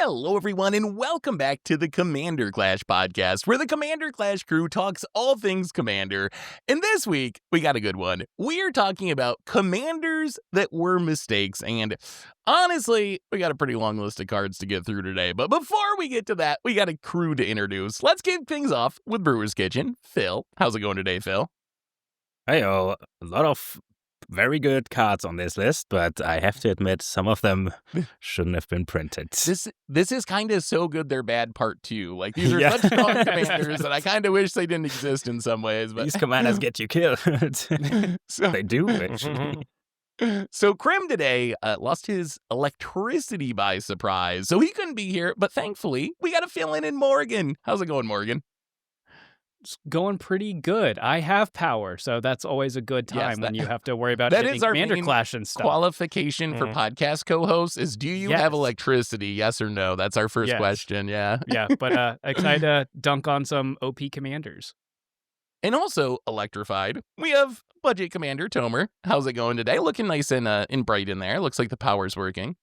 Hello, everyone, and welcome back to the Commander Clash podcast, where the Commander Clash crew talks all things Commander. And this week, we got a good one. We are talking about commanders that were mistakes, and honestly, we got a pretty long list of cards to get through today. But before we get to that, we got a crew to introduce. Let's kick things off with Brewer's Kitchen. Phil, how's it going today, Phil? Hey-o, a lot of very good cards on this list, but I have to admit some of them shouldn't have been printed. This is kind of so good they're bad part 2. Like, these are Yeah. such strong commanders that I kind of wish they didn't exist in some ways. But These commanders get you killed. so, They do, actually. so Krim today lost his electricity by surprise, so he couldn't be here. But thankfully, we got a fill-in Morgan. How's it going, Morgan? It's going pretty good. I have power, so that's always a good time when you have to worry about that hitting is our Commander main Clash and stuff. Qualification for podcast co-hosts is, do you have Yes. electricity? Yes or no? That's our first Yes. question. Yeah. Yeah, but excited to dunk on some OP commanders. And also electrified, we have Budget Commander Tomer. How's it going today? Looking nice and bright in there. Looks like the power's working.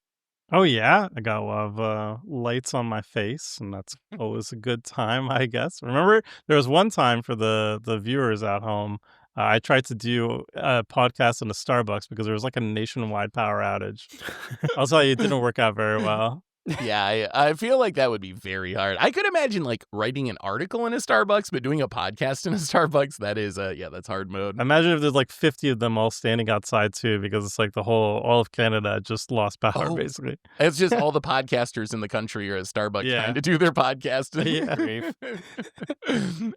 Oh yeah, I got a lot of lights on my face, and that's always a good time, I guess. Remember, there was one time for the viewers at home, I tried to do a podcast in a Starbucks because there was like a nationwide power outage. I'll tell you, it didn't work out very well. Yeah, I feel like that would be very hard. I could imagine like writing an article in a Starbucks, but doing a podcast in a Starbucks, that is, that's hard mode. Imagine if there's like 50 of them all standing outside too, because it's like all of Canada just lost power, basically. It's just all the podcasters in the country are at Starbucks Yeah. trying to do their podcast.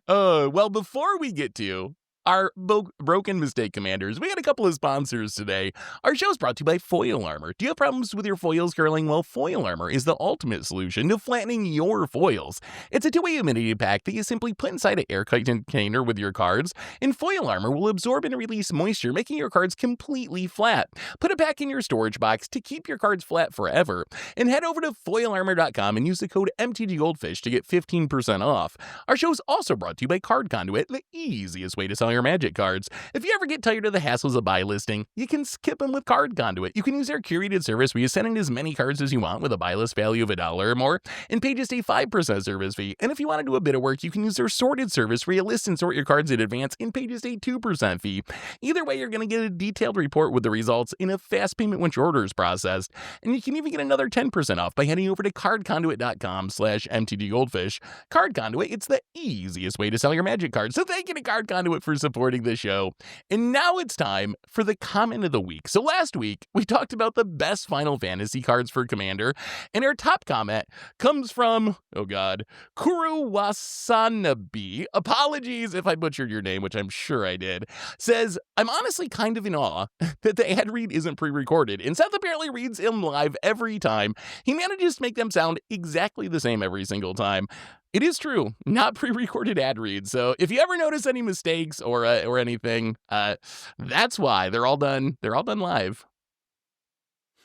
Well, before we get to our broken mistake commanders, we got a couple of sponsors today. Our show is brought to you by Foil Armor. Do you have problems with your foils curling? Well, Foil Armor is the ultimate solution to flattening your foils. It's a two-way humidity pack that you simply put inside an airtight container with your cards, and Foil Armor will absorb and release moisture, making your cards completely flat. Put it back in your storage box to keep your cards flat forever. And head over to foilarmor.com and use the code MTGGoldfish to get 15% off. Our show is also brought to you by Card Conduit, the easiest way to sell your Magic cards. If you ever get tired of the hassles of buy listing, you can skip them with Card Conduit. You can use their curated service where you send in as many cards as you want with a buy list value of $1 or more and pay just a 5% service fee. And if you want to do a bit of work, you can use their sorted service where you list and sort your cards in advance and pay just a 2% fee. Either way, you're going to get a detailed report with the results in a fast payment once your order is processed. And you can even get another 10% off by heading over to cardconduit.com/MTGGoldfish. Card Conduit, it's the easiest way to sell your Magic cards. So thank you to Card Conduit for supporting the show. And now it's time for the comment of the week. So last week, we talked about the best Final Fantasy cards for Commander, and our top comment comes from, Kuru Wasanabe. Apologies if I butchered your name, which I'm sure I did. Says, I'm honestly kind of in awe that the ad read isn't pre-recorded, and Seth apparently reads him live every time. He manages to make them sound exactly the same every single time. It is true, not pre-recorded ad reads. So if you ever notice any mistakes or anything, that's why they're all done. They're all done live.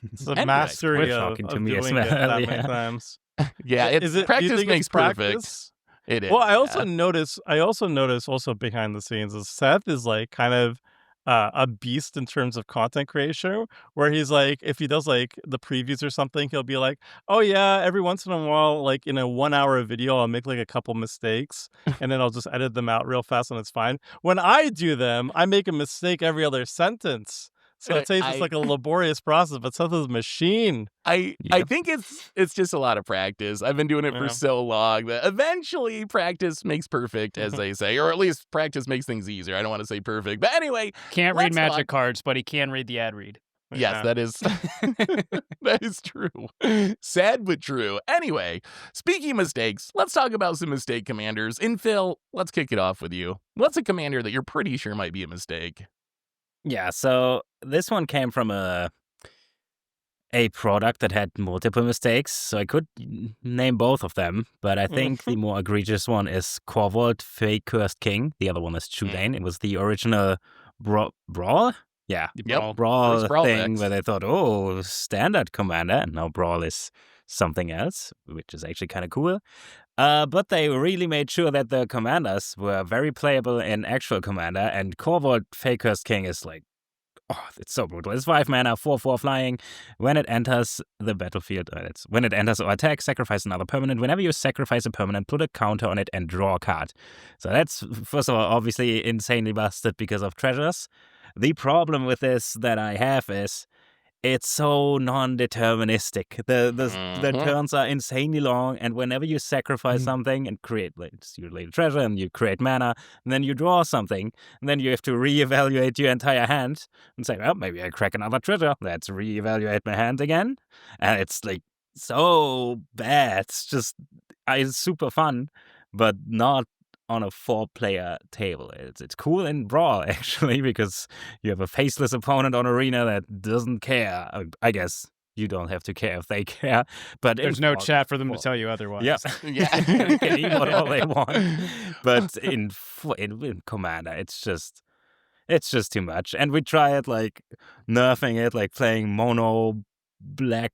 It's the Anyway, mastery quit of talking to me doing as it well, that yeah. many times. Yeah, Do you practice think makes it's perfect. practice? It is. Well, I also notice behind the scenes is Seth is like kind of a beast in terms of content creation, where he's like, if he does like the previews or something, he'll be like, oh yeah, every once in a while, like in a 1 hour video, I'll make like a couple mistakes and then I'll just edit them out real fast and it's fine. When I do them, I make a mistake every other sentence. So it takes it's like a laborious process, but Seth is a machine. I think it's just a lot of practice. I've been doing it for so long that eventually practice makes perfect, as they say, or at least practice makes things easier. I don't want to say perfect, but anyway. Can't read let's Magic cards, but he can read the ad read. Yes, that is that is true. Sad but true. Anyway, speaking of mistakes, let's talk about some mistake commanders. And Phil, let's kick it off with you. What's a commander that you're pretty sure might be a mistake? Yeah, so this one came from a product that had multiple mistakes, so I could name both of them, but I think the more egregious one is Corvold, Fey Cursed King. The other one is Chudane. It was the original Brawl? Yeah, Yep. Brawl Brawl thing decks. where they thought, oh, standard commander, and now Brawl is something else, which is actually kind of cool. But they really made sure that the commanders were very playable in actual commander, and Corvold Fey Cursed King is like it's so brutal. It's 5 mana, 4/4 flying. When it enters the battlefield, when it enters or attacks, sacrifice another permanent. Whenever you sacrifice a permanent, put a counter on it and draw a card. So that's, first of all, obviously insanely busted because of treasures. The problem with this that I have is it's so non-deterministic. The turns are insanely long, and whenever you sacrifice something and create, like, you lay a treasure and you create mana, and then you draw something, and then you have to reevaluate your entire hand and say, well, maybe I crack another treasure. Let's reevaluate my hand again. And it's like so bad. It's just, it's super fun, but not on a 4-player table. It's cool in Brawl, actually, because you have a faceless opponent on Arena that doesn't care. I guess you don't have to care if they care, but There's no chat for them to tell you otherwise. Yeah, they can emote all they want. But in Commander, it's just too much. And we tried like nerfing it, like playing mono black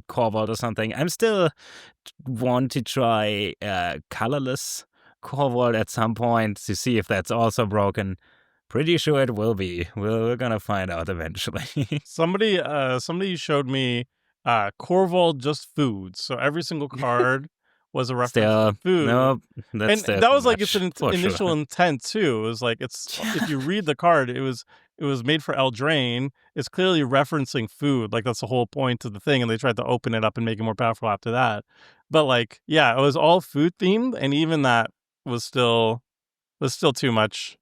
Corvold or something. I'm still want to try colorless Corvold at some point to see if that's also broken. Pretty sure it will be. We're gonna find out eventually. Somebody showed me Corvold just foods. So every single card was a reference Still, to food. no, that's and that was like its for initial sure. intent too. It was like, it's if you read the card, it was made for Eldraine. It's clearly referencing food. Like that's the whole point of the thing. And they tried to open it up and make it more powerful after that. But like, yeah, it was all food themed, and even that was still too much.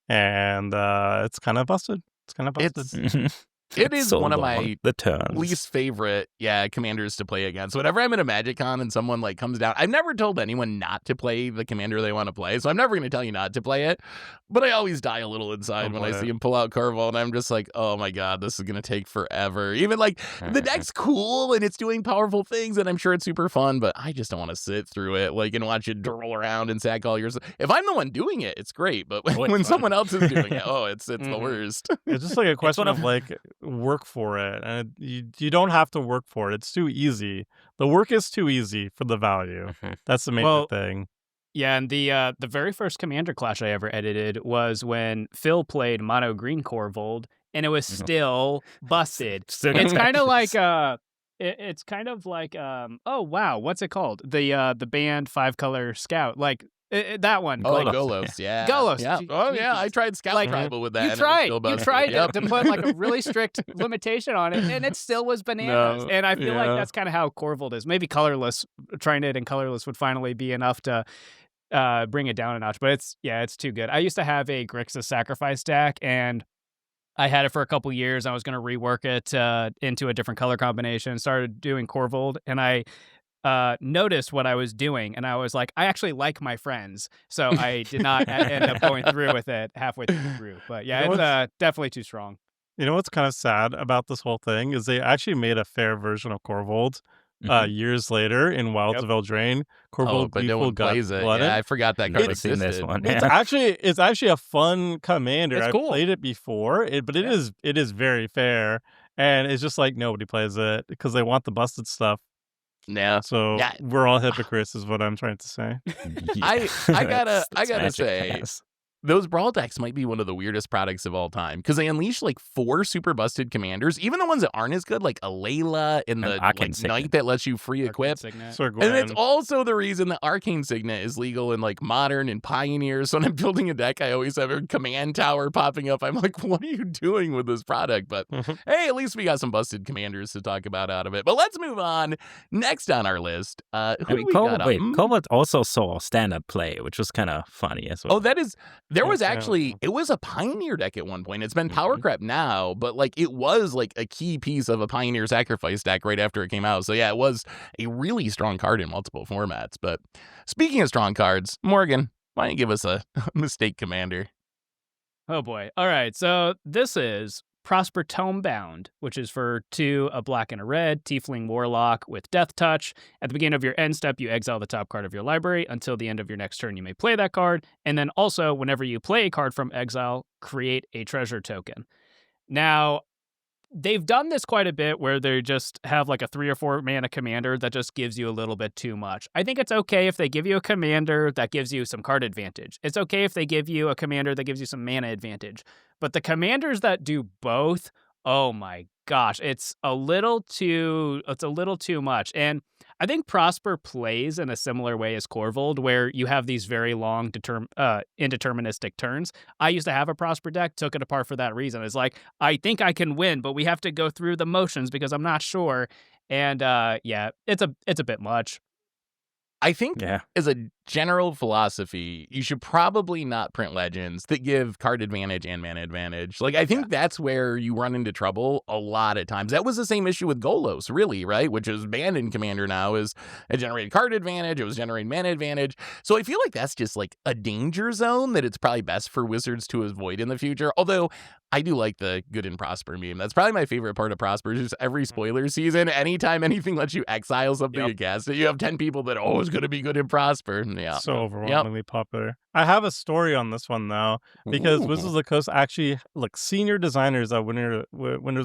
And it's kind of busted. It's kind of busted. It is so one of long, my the turns. least favorite, commanders to play against. Whenever I'm in a Magic Con and someone like comes down, I've never told anyone not to play the commander they want to play, so I'm never going to tell you not to play it. But I always die a little inside when I see him pull out Corvold, and I'm just like, oh my god, this is going to take forever. Even like the deck's cool and it's doing powerful things, and I'm sure it's super fun, but I just don't want to sit through it like and watch it roll around and sack all yours. If I'm the one doing it, it's great, but when someone else is doing it, it's the worst. It's just like a question of like work for it, and you don't have to work for it. It's too easy. The work is too easy for the value. That's the main thing. Yeah, and the very first Commander Clash I ever edited was when Phil played Mono Green Corvold, and it was still busted. It's kind of like it's kind of like oh wow, what's it called? The band 5-Color Scout, like that one. Oh, like, Golos, yeah. Golos. Yeah. Oh, yeah, I tried Scout Tribal with that. You and tried. It was still You busted. tried Yep. to put like a really strict limitation on it, and it still was bananas. No, And I feel like yeah. that's kind of how Corvold is. Maybe colorless, trying it in colorless would finally be enough to bring it down a notch. But it's too good. I used to have a Grixis Sacrifice deck, and I had it for a couple years. I was going to rework it into a different color combination. Started doing Corvold, and I noticed what I was doing, and I was like, I actually like my friends, so I did not end up going through with it halfway through. But yeah, You know it's definitely too strong. You know what's kind of sad about this whole thing is they actually made a fair version of Corvold years later in Wilds of Eldraine. Corvold, but no one plays it. Blooded. Yeah, I forgot that card Never seen this existed. one. It's actually a fun commander. It's I've cool. played it before, but it is very fair, and it's just like nobody plays it because they want the busted stuff. Yeah. So Yeah. we're all hypocrites, is what I'm trying to say. I gotta Magic say, has. those Brawl decks might be one of the weirdest products of all time because they unleash like 4 super busted commanders, even the ones that aren't as good, like a Layla and the Arcane like, Signet. Knight that lets you free equip. Sir And it's Gwen. also the reason that Arcane Signet is legal in like Modern and Pioneer. So when I'm building a deck, I always have a command tower popping up. I'm like, what are you doing with this product? But hey, at least we got some busted commanders to talk about out of it. But let's move on. Next on our list, who do we got up? Corvold also saw standard play, which was kind of funny as well. Oh, there was Yeah. actually, it was a Pioneer deck at one point. It's been Power Crep now, but like it was like a key piece of a Pioneer Sacrifice deck right after it came out. So yeah, it was a really strong card in multiple formats. But speaking of strong cards, Morgan, why don't you give us a mistake commander? Oh boy. All right. So this is Prosper Tomebound, which is for 2, a black and a red, Tiefling Warlock with Death Touch. At the beginning of your end step, you exile the top card of your library. Until the end of your next turn, you may play that card. And then also, whenever you play a card from exile, create a treasure token. Now, they've done this quite a bit where they just have like a 3 or 4 mana commander that just gives you a little bit too much. I think it's okay if they give you a commander that gives you some card advantage. It's okay if they give you a commander that gives you some mana advantage. But the commanders that do both, oh my gosh, it's a little too much. And I think Prosper plays in a similar way as Corvold, where you have these very long indeterministic turns. I used to have a Prosper deck, took it apart for that reason. It's like, I think I can win, but we have to go through the motions because I'm not sure. And yeah, it's a bit much. I think Yeah. as a general philosophy, you should probably not print legends that give card advantage and mana advantage. Like, I think that's where you run into trouble a lot of times. That was the same issue with Golos, really, right? Which is banned in Commander now, is it generated card advantage, it was generating mana advantage. So I feel like that's just like a danger zone that it's probably best for Wizards to avoid in the future. Although I do like the Good and Prosper meme. That's probably my favorite part of Prosper, is just every spoiler season, anytime anything lets you exile something against it, you have 10 people that, oh, it's going to be Good and Prosper. Yeah. So overwhelmingly popular. I have a story on this one though, because Wizards of the Coast actually, like, senior designers at Wizards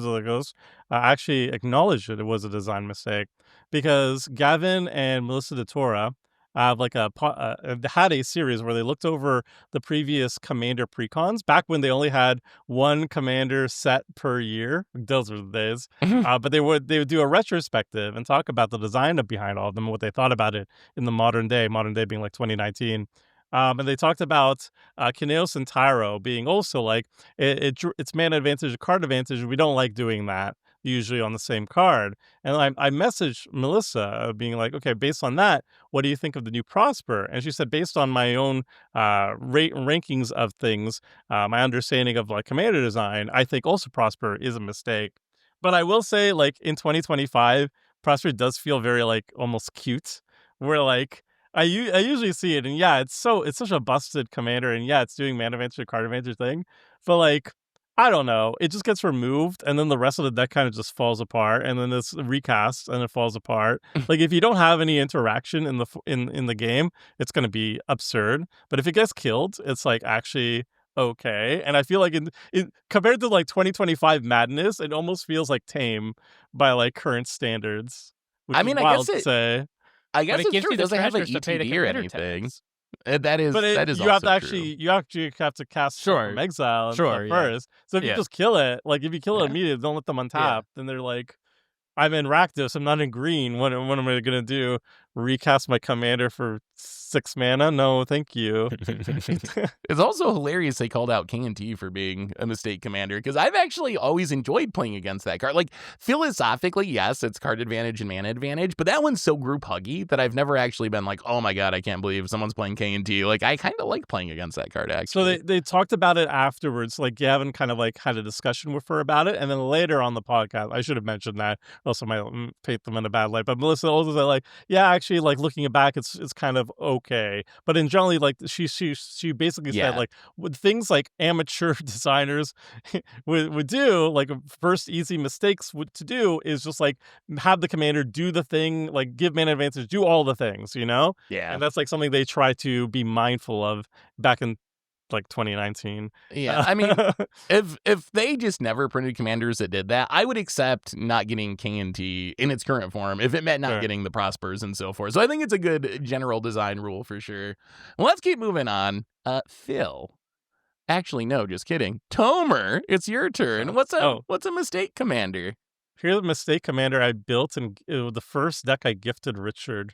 of the Coast actually acknowledged it was a design mistake, because Gavin and Melissa DeTora have like had a series where they looked over the previous commander precons back when they only had one commander set per year. Those were the days. But they would do a retrospective and talk about the design behind all of them and what they thought about it in the modern day being like 2019. And they talked about Kineos and Tyro being also like, it's mana advantage, card advantage. We don't like doing that usually on the same card. And I messaged Melissa being like, okay, based on that, what do you think of the new Prosper? And she said, based on my own rankings of things, my understanding of like commander design, I think also Prosper is a mistake. But I will say, like, in 2025, Prosper does feel very like almost cute, where like I usually see it, and yeah, it's such a busted commander, and yeah, it's doing mana advantage, card advantage thing, but like, I don't know, it just gets removed, and then the rest of the deck kind of just falls apart, and then it's recast, and it falls apart. Like, if you don't have any interaction in the game, it's going to be absurd. But if it gets killed, it's like actually okay. And I feel like in compared to like 2025 madness, it almost feels like tame by like current standards. Which I is mean, I wild guess to say. I guess But it it's gives true. you It the doesn't have an treasures to pay the ETB or commander anything. tax. That is But that is you have to also actually true. you actually have to cast Sure. from exile and Sure, stuff yeah. first. So if you Yeah. just kill it, like if you kill it Yeah. immediately, don't let them untap, then they're like, I'm in Rakdos, I'm not in green. What am I gonna do? Recast my commander for 6 mana? No, thank you. It's also hilarious they called out King and T for being a mistake commander, because I've actually always enjoyed playing against that card. Like, philosophically, yes, it's card advantage and mana advantage, but that one's so group huggy that I've never actually been like, oh my god, I can't believe someone's playing King and T. Like, I kind of like playing against that card, So actually. they talked about it afterwards. Like, Gavin kind of like had a discussion with her about it, and then later on the podcast, I should have mentioned that. Also, might paint them in a bad light. But Melissa also said like, yeah, actually, like looking back, it's kind of okay. But in generally, like she basically said Yeah. like, with things like amateur designers would do, like first easy mistakes to do is just like have the commander do the thing, like give mana advantage, do all the things, you know. Yeah. And that's like something they try to be mindful of back in like 2019. Yeah. I mean, if they just never printed commanders that did that, I would accept not getting King and T in its current form if it meant not Sure. getting the Prospers and so forth. So I think it's a good general design rule for sure. Well, let's keep moving on. Phil. Actually, no, just kidding. Tomer, it's your turn. What's a mistake commander? Here's a mistake commander I built, and it was the first deck I gifted Richard.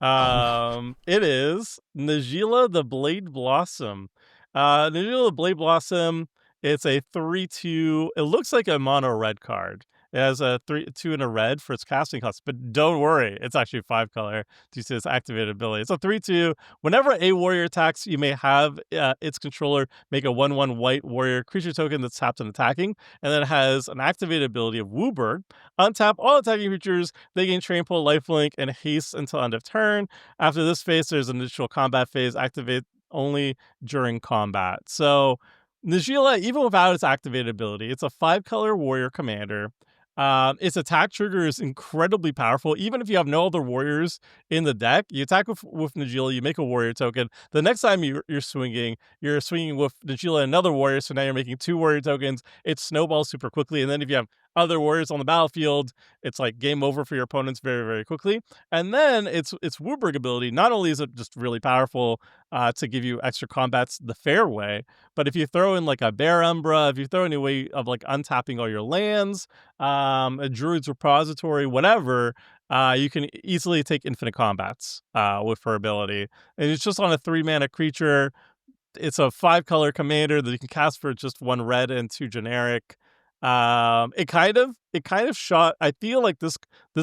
It is Najila the Blade Blossom. Najila the Blade Blossom, it's a 3/2. It looks like a mono red card. It has a 2 and a red for its casting cost, but don't worry, it's actually 5 color due to its activated ability. It's a 3/2. Whenever a warrior attacks, you may have its controller make a 1/1 white warrior creature token that's tapped and attacking, and then it has an activated ability of Wooburg. Untap all attacking creatures, they gain trample, lifelink, and haste until end of turn. After this phase, there's an additional combat phase, activate only during combat. So Najila, even without its activated ability, it's a 5 color warrior commander. Its attack trigger is incredibly powerful. Even if you have no other warriors in the deck, you attack with Najila, you make a warrior token. The next time you're swinging with Najila and another warrior, so now you're making 2 warrior tokens. It snowballs super quickly, and then if you have other warriors on the battlefield. It's like game over for your opponents very, very quickly. And then its WUBRG ability, not only is it just really powerful to give you extra combats the fair way, but if you throw in like a Bear Umbra, if you throw in a way of like untapping all your lands, a Druid's Repository, whatever, you can easily take infinite combats with her ability. And it's just on a 3-mana creature. It's a 5-color commander that you can cast for just 1 red and 2 generic. It kind of shot. I feel like this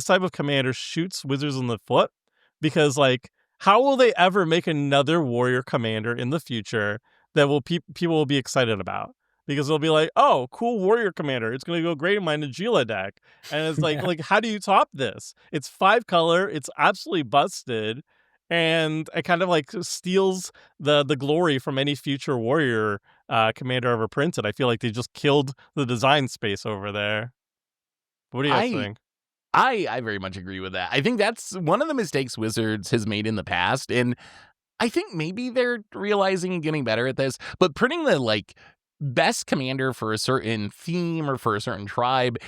type of commander shoots Wizards in the foot, because like, how will they ever make another warrior commander in the future that people will be excited about? Because they'll be like, oh, cool warrior commander. It's going to go great in my Najeela deck. And it's like, like, how do you top this? It's 5-color. It's absolutely busted. And it kind of like steals the glory from any future warrior commander ever printed. I feel like they just killed the design space over there. What do you guys think? I very much agree with that. I think that's one of the mistakes Wizards has made in the past, and I think maybe they're realizing and getting better at this, but printing the like best commander for a certain theme or for a certain tribe,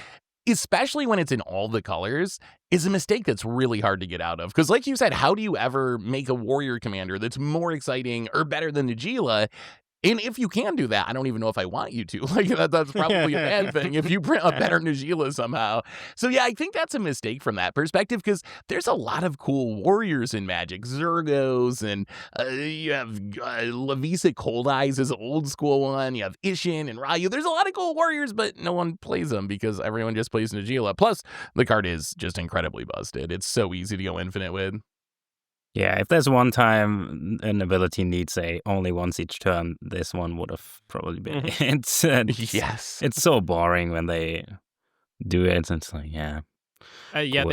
especially when it's in all the colors, is a mistake that's really hard to get out of. Because like you said, how do you ever make a warrior commander that's more exciting or better than Najeela? And if you can do that, I don't even know if I want you to. Like, that's probably a bad thing if you print a better Najeela somehow. So yeah, I think that's a mistake from that perspective, because there's a lot of cool warriors in Magic. Zergos, and you have Lavisa Cold Eyes is an old school one. You have Ishin and Ryu. There's a lot of cool warriors, but no one plays them because everyone just plays Najeela. Plus, the card is just incredibly busted. It's so easy to go infinite with. Yeah, if there's one time an ability needs only once each turn, this one would have probably been it. Yes. It's so boring when they do it. It's like, yeah. Yeah,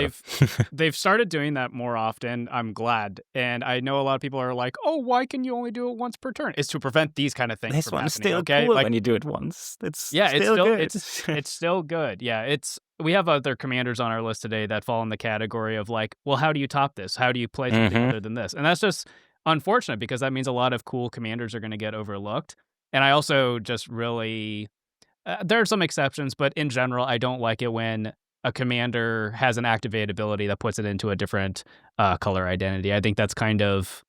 they've started doing that more often. I'm glad. And I know a lot of people are like, oh, why can you only do it once per turn? It's to prevent these kind of things This from one's happening. still Okay, cool like, when you do it once. It's good. good. It's still good. Yeah, we have other commanders on our list today that fall in the category of like, well, how do you top this? How do you play something other than this? And that's just unfortunate, because that means a lot of cool commanders are going to get overlooked. And I also just really, there are some exceptions, but in general, I don't like it when a commander has an activate ability that puts it into a different color identity. I think that's kind of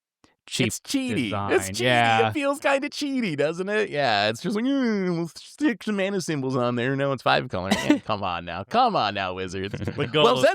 cheap. It's cheaty. Design. It's cheaty. Yeah. It feels kind of cheaty, doesn't it? Yeah, it's just like, we'll stick some mana symbols on there. No, it's 5-color. Man, come on now, Wizards. Well,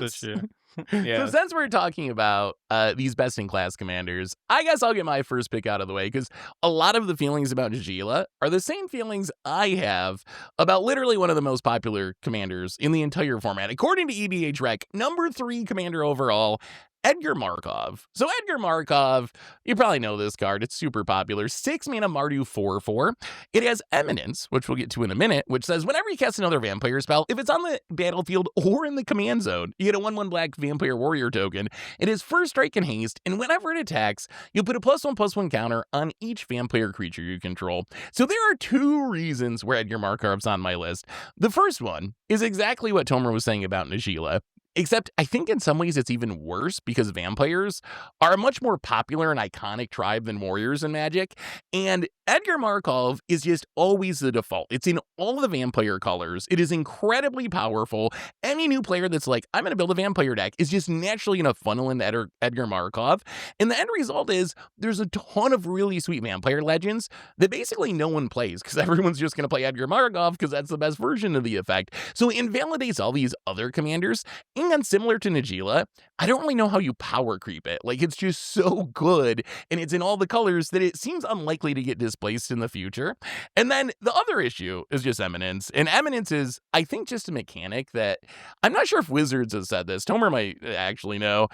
Yeah. So since we're talking about these best-in-class commanders, I guess I'll get my first pick out of the way, because a lot of the feelings about Najeela are the same feelings I have about literally one of the most popular commanders in the entire format. According to EDH Rec, number 3 commander overall, Edgar Markov. So Edgar Markov, you probably know this card. It's super popular. 6-mana Mardu 4/4. It has Eminence, which we'll get to in a minute, which says whenever you cast another vampire spell, if it's on the battlefield or in the command zone, you get a 1/1 black vampire warrior token. It is first strike and haste, and whenever it attacks, you'll put a +1/+1 counter on each vampire creature you control. So there are 2 reasons where Edgar Markov's on my list. The first one is exactly what Tomer was saying about Najeela. Except I think in some ways it's even worse, because vampires are a much more popular and iconic tribe than warriors in Magic. And Edgar Markov is just always the default. It's in all the vampire colors. It is incredibly powerful. Any new player that's like, I'm going to build a vampire deck, is just naturally going to funnel into Edgar Markov. And the end result is there's a ton of really sweet vampire legends that basically no one plays, because everyone's just going to play Edgar Markov because that's the best version of the effect. So it invalidates all these other commanders. And similar to Najeela, I don't really know how you power creep it. Like, it's just so good, and it's in all the colors that it seems unlikely to get displaced in the future. And then the other issue is just Eminence. And Eminence is, I think, just a mechanic that I'm not sure if Wizards has said this. Tomer might actually know.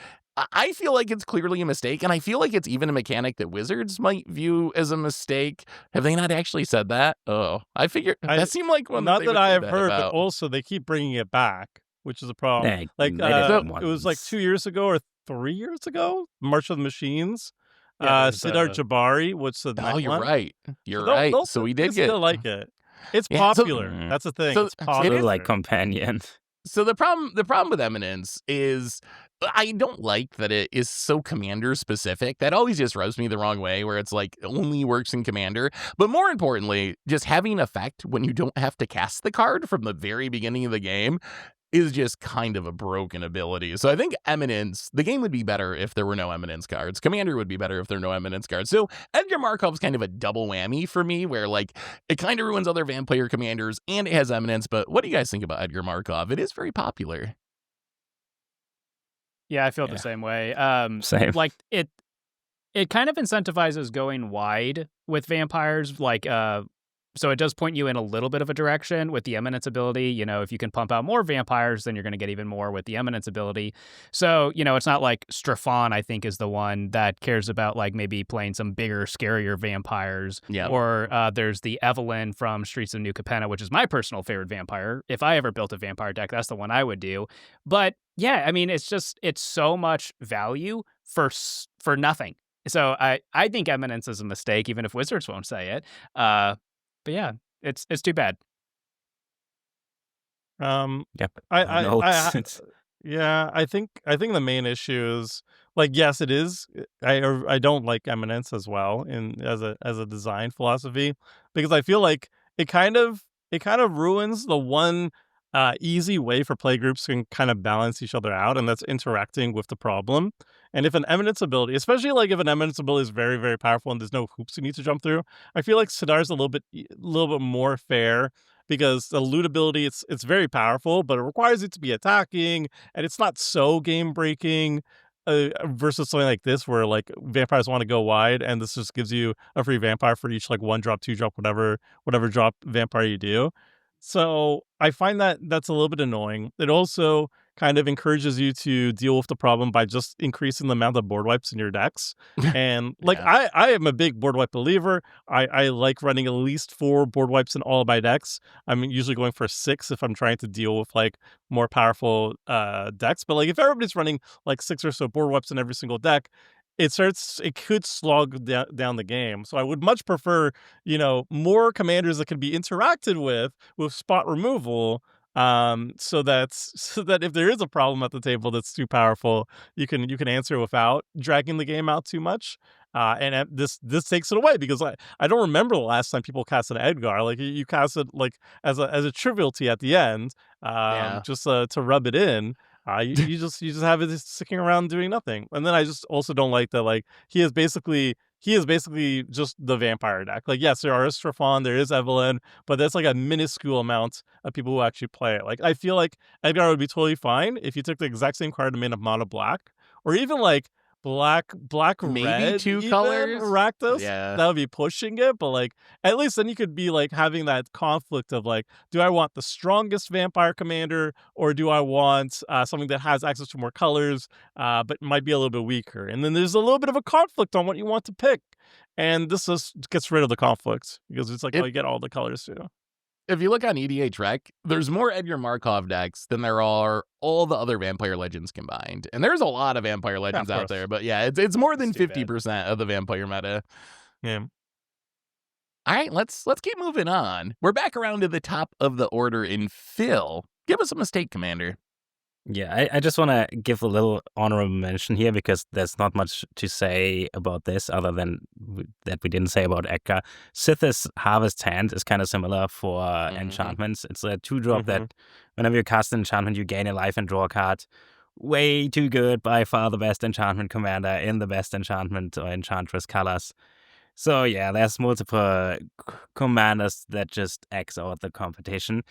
I feel like it's clearly a mistake, and I feel like it's even a mechanic that Wizards might view as a mistake. Have they not actually said that? Oh, I figured that seemed like one. Not that I have heard, but also they keep bringing it back, which is a problem. Yeah, like it was like 2 years ago or 3 years ago, March of the Machines. Sidar Jabari, what's the Oh, you're right. You're right. So we did get. Still like it. It's popular. That's the thing. So it's popular. It's like companion. So the problem with Eminence is I don't like that it is so commander specific. That always just rubs me the wrong way, where it's like only works in commander. But more importantly, just having an effect when you don't have to cast the card from the very beginning of the game is just kind of a broken ability. So I think Eminence, the game would be better if there were no Eminence cards. Commander would be better if there are no Eminence cards. So Edgar Markov's kind of a double whammy for me, where like it kind of ruins other vampire commanders and it has Eminence. But what do you guys think about Edgar Markov? It is very popular. Yeah, I feel Yeah. the same way. Same. Like it kind of incentivizes going wide with vampires, like so it does point you in a little bit of a direction with the Eminence ability. You know, if you can pump out more vampires, then you're going to get even more with the Eminence ability. So, you know, it's not like Strafon, I think, is the one that cares about like maybe playing some bigger, scarier vampires. Yeah. Or there's the Evelyn from Streets of New Capenna, which is my personal favorite vampire. If I ever built a vampire deck, that's the one I would do. But yeah, I mean, it's so much value for nothing. So I think Eminence is a mistake, even if Wizards won't say it. But yeah, it's too bad. Yep. I No, yeah, I think the main issue is like, yes, it is. I don't like Eminence as well in as a design philosophy, because I feel like it kind of ruins the one easy way for playgroups to kind of balance each other out, and that's interacting with the problem. And if an Eminence ability, especially like if an Eminence ability is very, very powerful and there's no hoops you need to jump through, I feel like Sidar's a little bit more fair, because the loot ability, it's very powerful, but it requires it to be attacking, and it's not so game breaking. Versus something like this, where like vampires want to go wide, and this just gives you a free vampire for each like 1-drop, 2-drop, whatever drop vampire you do. So I find that that's a little bit annoying. It also kind of encourages you to deal with the problem by just increasing the amount of board wipes in your decks. And like Yeah. I am a big board wipe believer. I like running at least 4 board wipes in all of my decks. I'm usually going for 6 if I'm trying to deal with like more powerful decks. But like if everybody's running like 6 or so board wipes in every single deck, it could slog down the game. So I would much prefer, more commanders that can be interacted with spot removal, so that if there is a problem at the table that's too powerful, you can answer without dragging the game out too much. This takes it away, because I don't remember the last time people casted Edgar. Like you cast it like as a triviality at the end, Yeah. just to rub it in. You just have it just sticking around doing nothing. And then I just also don't like that, like he is basically just the vampire deck. Like, yes, there are Strafon, there is Evelyn, but that's like a minuscule amount of people who actually play it. Like I feel like Edgar would be totally fine if you took the exact same card and made a mono black, or even like black Maybe red, 2 even colors. Rakdos. Yeah. That would be pushing it, but like at least then you could be like having that conflict of like, do I want the strongest vampire commander, or do I want something that has access to more colors, but might be a little bit weaker? And then there's a little bit of a conflict on what you want to pick, and this just gets rid of the conflict, because it's like, It- oh, you get all the colors too. If you look on EDH Rec, there's more Edgar Markov decks than there are all the other Vampire Legends combined. And there's a lot of Vampire Legends out course. there, but yeah, it's more than It's too bad. 50% of the vampire meta. Yeah. All right, let's keep moving on. We're back around to the top of the order in Phil. Give us a mistake, Commander. Yeah, I just want to give a little honorable mention here, because there's not much to say about this other than that we didn't say about Edgar. Sith's Harvest Hand is kind of similar for enchantments. It's a 2-drop that whenever you cast an enchantment, you gain a life and draw a card. Way too good, by far the best enchantment commander in the best enchantment or enchantress colors. So yeah, there's multiple commanders that just X out the competition.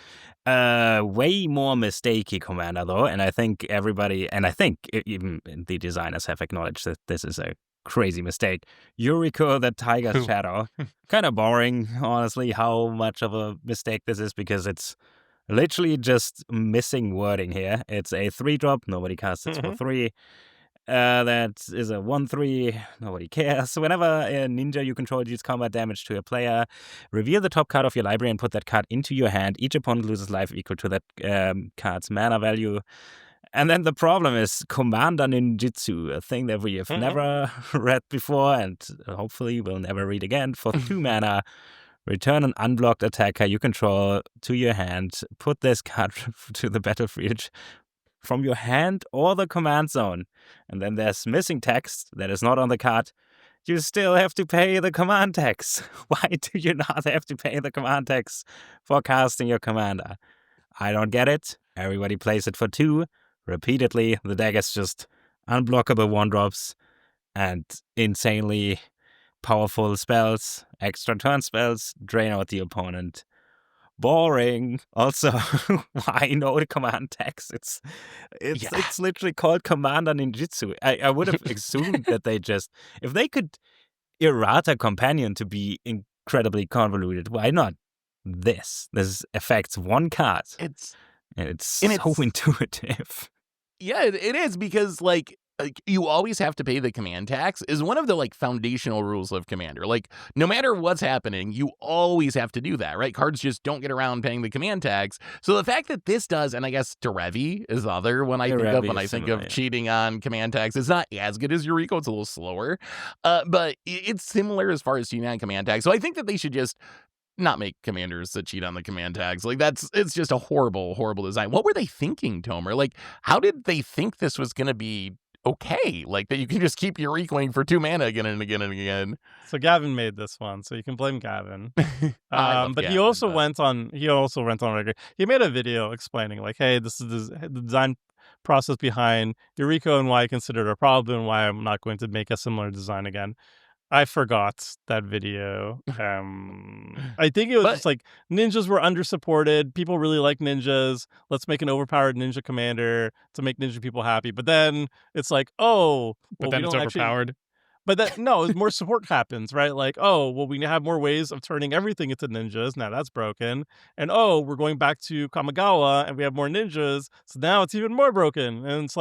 Way more mistakey commander though, and I think everybody, and I think even the designers have acknowledged that this is a crazy mistake. Yuriko the Tiger's Shadow. Kind of boring, honestly, how much of a mistake this is, because it's literally just missing wording here. It's a 3-drop, nobody casts it for 3. That is a 1/3, nobody cares. Whenever a ninja you control deals combat damage to a player, reveal the top card of your library and put that card into your hand. Each opponent loses life equal to that card's mana value. And then the problem is Commander Ninjutsu, a thing that we have never read before and hopefully will never read again. For 2 mana, return an unblocked attacker you control to your hand. Put this card to the battlefield. from your hand or the command zone, and then there's missing text that is not on the card, you still have to pay the command tax. Why do you not have to pay the command tax for casting your commander? I don't get it. Everybody plays it for 2. Repeatedly, the deck is just unblockable 1-drops and insanely powerful spells, extra turn spells, drain out the opponent. Boring. Also, why no command text? It's literally called Commander Ninjutsu. I would have assumed that they just, if they could errata companion to be incredibly convoluted, why not this? This affects 1 card. It's so intuitive. Yeah, it is, because like you always have to pay the command tax is one of the like foundational rules of Commander. Like no matter what's happening, you always have to do that, right? Cards just don't get around paying the command tax. So the fact that this does, and I guess Derevi is the other one I think of when I think of cheating on command tax. It's not as good as Yuriko, it's a little slower, but it's similar as far as cheating on command tax. So I think that they should just not make commanders that cheat on the command tags. Like it's just a horrible, horrible design. What were they thinking, Tomer? Like, how did they think this was going to be okay? Like that you can just keep Eurekaing for 2 mana again and again and again. So Gavin made this one, so you can blame Gavin. But Gavin, he also went on record. He made a video explaining like, hey, this is the design process behind Yuriko and why I consider it a problem and why I'm not going to make a similar design again. I forgot that video. I think it was just like ninjas were undersupported. People really like ninjas. Let's make an overpowered ninja commander to make ninja people happy. But then it's like, oh, but then it's overpowered. But that no, more support happens, right? Like, oh, well, we have more ways of turning everything into ninjas. Now that's broken. And oh, we're going back to Kamigawa and we have more ninjas. So now it's even more broken. And it's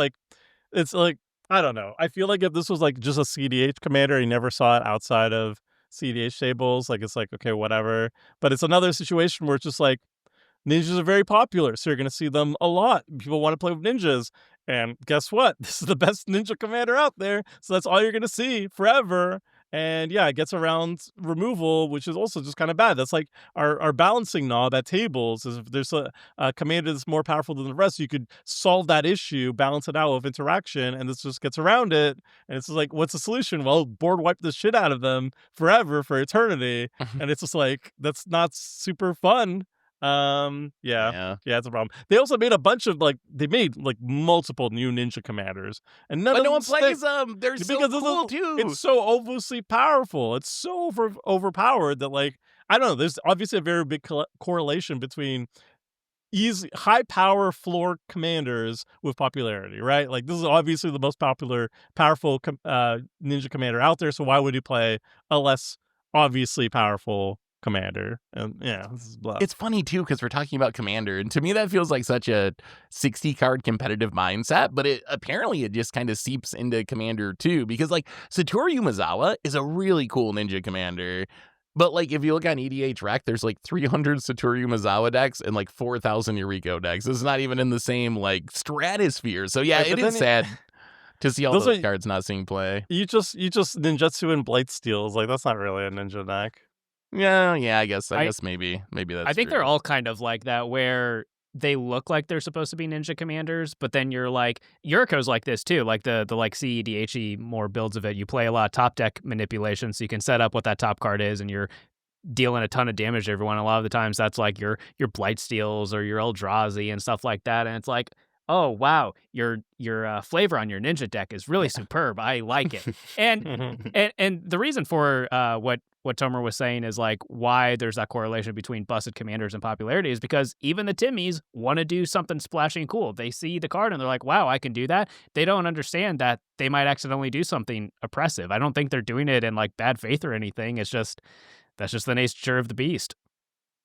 like I don't know. I feel like if this was like just a CDH commander, you never saw it outside of CDH tables. Like it's like, okay, whatever. But it's another situation where it's just like ninjas are very popular. So you're going to see them a lot. People want to play with ninjas. And guess what? This is the best ninja commander out there. So that's all you're going to see forever. And yeah, it gets around removal, which is also just kind of bad. That's like our balancing knob at tables is if there's a commander that's more powerful than the rest, you could solve that issue, balance it out with interaction, and this just gets around it. And it's just like, what's the solution? Well, board wipe the shit out of them forever for eternity. And it's just like, that's not super fun. Yeah, it's a problem. They also made a bunch of multiple new ninja commanders, and none but of no them one plays them. They're so cool too. It's so obviously powerful. It's so overpowered that like I don't know. There's obviously a very big correlation between easy high power floor commanders with popularity, right? Like this is obviously the most powerful ninja commander out there. So why would you play a less obviously powerful commander? And yeah, this is blah. It's funny too because we're talking about commander, and to me that feels like such a 60 card competitive mindset, but it just kind of seeps into commander too, because like Satoru Umezawa is a really cool ninja commander, but like if you look on EDH Rec, there's like 300 Satoru Umezawa decks and like 4,000 Yuriko decks. It's not even in the same like stratosphere. So yeah, it is sad to see all those cards not seeing play. You just ninjutsu and blight steals, like that's not really a ninja deck. Yeah, I guess maybe that's I think true. they're all kind of like that, where they look like they're supposed to be ninja commanders, but then you're like, Yuriko's like this too, like the like CEDHE more builds of it. You play a lot of top deck manipulation, so you can set up what that top card is, and you're dealing a ton of damage to everyone. A lot of the times that's like your blight steals or your Eldrazi and stuff like that, and it's like, oh wow, your flavor on your ninja deck is really superb. I like it. And the reason for what Tomer was saying is like why there's that correlation between busted commanders and popularity is because even the Timmies want to do something splashy and cool. They see the card and they're like, wow, I can do that. They don't understand that they might accidentally do something oppressive. I don't think they're doing it in like bad faith or anything. It's just that's just the nature of the beast.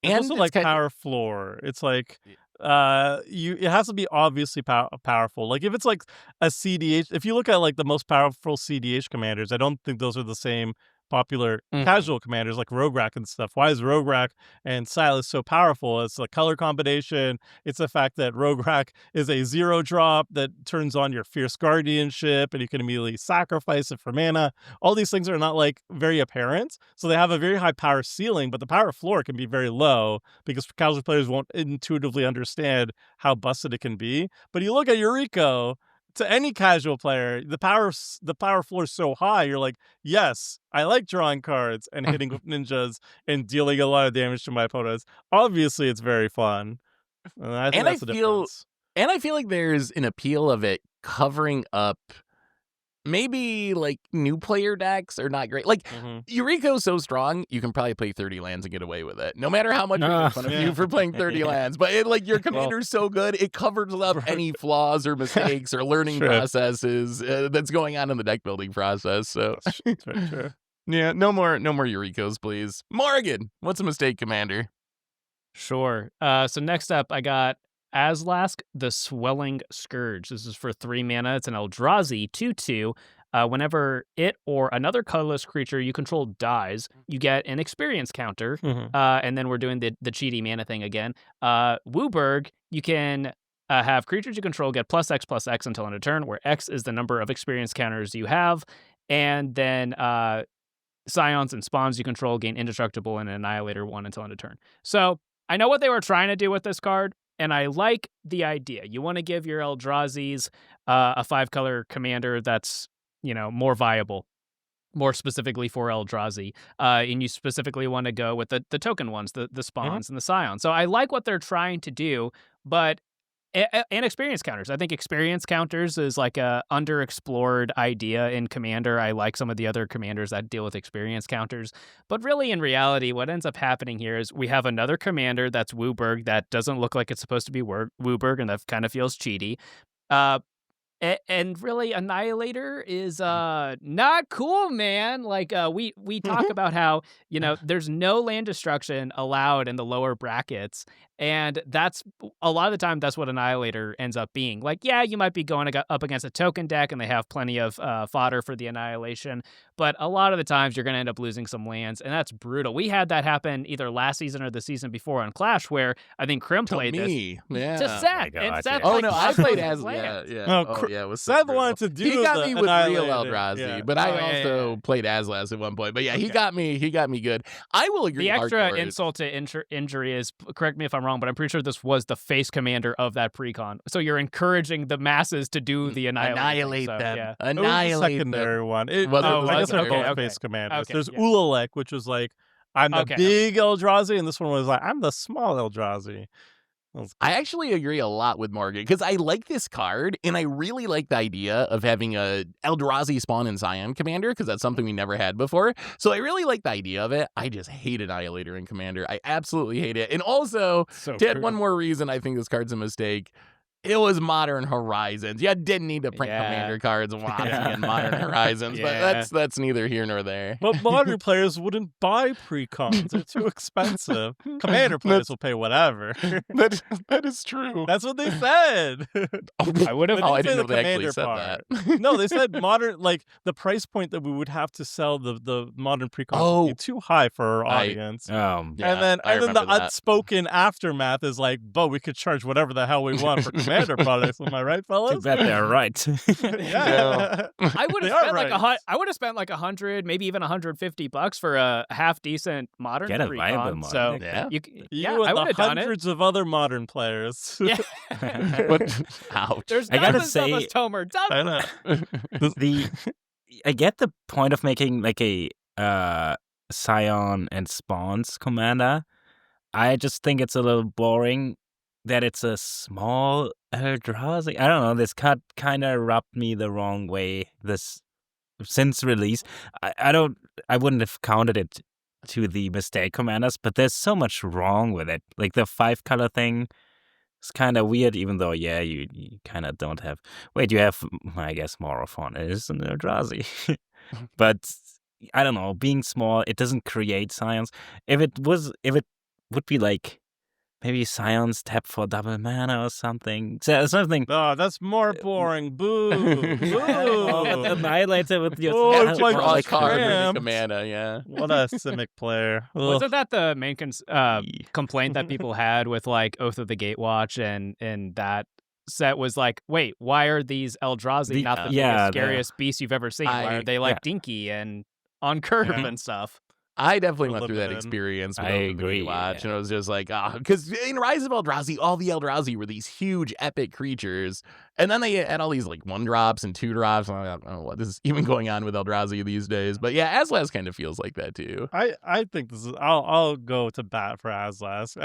And also like power floor. It's like it has to be obviously powerful. Like if it's like a CDH, if you look at like the most powerful CDH commanders, I don't think those are the same popular Mhm. casual commanders like Rograk and stuff. Why is Rograk and Silas so powerful? It's a color combination. It's the fact that Rograk is a 0-drop that turns on your Fierce Guardianship, and you can immediately sacrifice it for mana. All these things are not like very apparent, so they have a very high power ceiling, but the power floor can be very low because casual players won't intuitively understand how busted it can be. But you look at Yuriko, to any casual player, the power floor is so high. You're like, yes, I like drawing cards and hitting with ninjas and dealing a lot of damage to my opponents. Obviously, it's very fun. And I think And I that's the feel- difference. And I feel like there's an appeal of it covering up maybe like new player decks are not great. Like Mhm. Yuriko's so strong, you can probably play 30 lands and get away with it. No matter how much we Ah. make fun of Yeah. you for playing 30 lands. But like your commander's so good, it covers up Right. any flaws or mistakes or learning Sure. processes that's going on in the deck building process. So That's very true. yeah, no more Yurikos, please. Morgan, what's a mistake commander? Sure. So next up, I got Azlask, the Swelling Scourge. This is for 3 mana. It's an Eldrazi 2/2. Whenever it or another colorless creature you control dies, you get an experience counter. Mhm. And then we're doing the cheaty mana thing again. Wooburg, you can have creatures you control get +X/+X until end of turn, where X is the number of experience counters you have. And then Scions and Spawns you control gain Indestructible and Annihilator 1 until end of turn. So I know what they were trying to do with this card, and I like the idea. You want to give your Eldrazi's a 5-color commander that's, more viable, more specifically for Eldrazi. And you specifically want to go with the token ones, the Spawns and the Scions. So I like what they're trying to do, but and experience counters. I think experience counters is like a underexplored idea in Commander. I like some of the other commanders that deal with experience counters. But really, in reality, what ends up happening here is we have another commander that's Wooburg that doesn't look like it's supposed to be Wooburg, and that kind of feels cheaty. And really, Annihilator is not cool, man. Like we talk about how there's no land destruction allowed in the lower brackets, and that's a lot of the time that's what Annihilator ends up being. Like, yeah, you might be going up against a token deck, and they have plenty of fodder for the Annihilation, but a lot of the times you're going to end up losing some lands, and that's brutal. We had that happen either last season or the season before on Clash, where I think Krim played this Yeah. to Seth, God, and yeah. Seth. Oh like, no, I lost played those as lands. yeah. No, Oh yeah, it was so Seth brutal. wanted to do He got the me with real Annihilator. Eldrazi, Yeah. but I Oh, yeah, also yeah. played Azlask at one point. But yeah, he got me good. I will agree. The extra hardcore. insult to injury is, correct me if I'm wrong, but I'm pretty sure this was the face commander of that precon. So you're encouraging the masses to do the annihilate so, them. Yeah. It was the Annihilate secondary them. one. Was it I the guess they're secondary? both Okay. face commanders. Okay, There's yeah. Ulalek, which was like, I'm the Okay. big Eldrazi, and this one was like, I'm the small Eldrazi. I actually agree a lot with Morgan because I like this card and I really like the idea of having a Eldrazi Spawn and Scion commander because that's something we never had before. So I really like the idea of it. I just hate Annihilator in Commander. I absolutely hate it. And also, So to add one more reason I think this card's a mistake, it was Modern Horizons. You didn't need to print Yeah. Commander cards WotC in Modern Horizons, but Yeah. that's neither here nor there. But modern players wouldn't buy precons. They're too expensive. Commander players will pay whatever. that is true. That's what they said. I would have. They Oh, I didn't didn't know say they actually the said commander that. No, they said modern, like the price point that we would have to sell the modern precons would Oh. be too high for our I- audience. Yeah, and then I the remember that. unspoken aftermath is like, but we could charge whatever the hell we want for commander products. Am I right, Too fellas? bad they're right. Yeah. I would They have are spent right. I would have spent like $100, maybe even $150 for a half decent modern Get a viable precon. modern So Yeah. you, You yeah, and I the would have done it. hundreds of other modern players. Yeah. But ouch. There's I gotta dozens of us, say- Tomer. I Dozens. know. I get the point of making like a Scion and Spawns commander. I just think it's a little boring that it's a small Eldrazi. I don't know. This card kind of rubbed me the wrong way. This since release, I wouldn't have counted it to the mistake commanders, but there's so much wrong with it. Like the 5-color thing. It's kind of weird, even though, yeah, you kind of don't have... Wait, you have, I guess, Morophon is an Eldrazi. But, I don't know, being small, it doesn't create science. If it would be like maybe Scions tap for double mana or something. So, something. Oh, that's more boring. Boo. Boo. Annihilator with your Oh, Have it's to like draw a just card or make a cramped. mana, yeah. What a Simic player. Ugh. Wasn't that the main complaint that people had with like Oath of the Gatewatch and that set was like, wait, why are these Eldrazi not the biggest, scariest beasts you've ever seen? Why are they like dinky and on curve and stuff? I definitely went through that Limited. experience with I Oath of the agree, Gatewatch, and it was just like, because in Rise of Eldrazi, all the Eldrazi were these huge, epic creatures, and then they had all these like 1-drops and 2-drops. I don't know what is even going on with Eldrazi these days, but yeah, Azlas kind of feels like that too. I think this is. I'll go to bat for Azlas.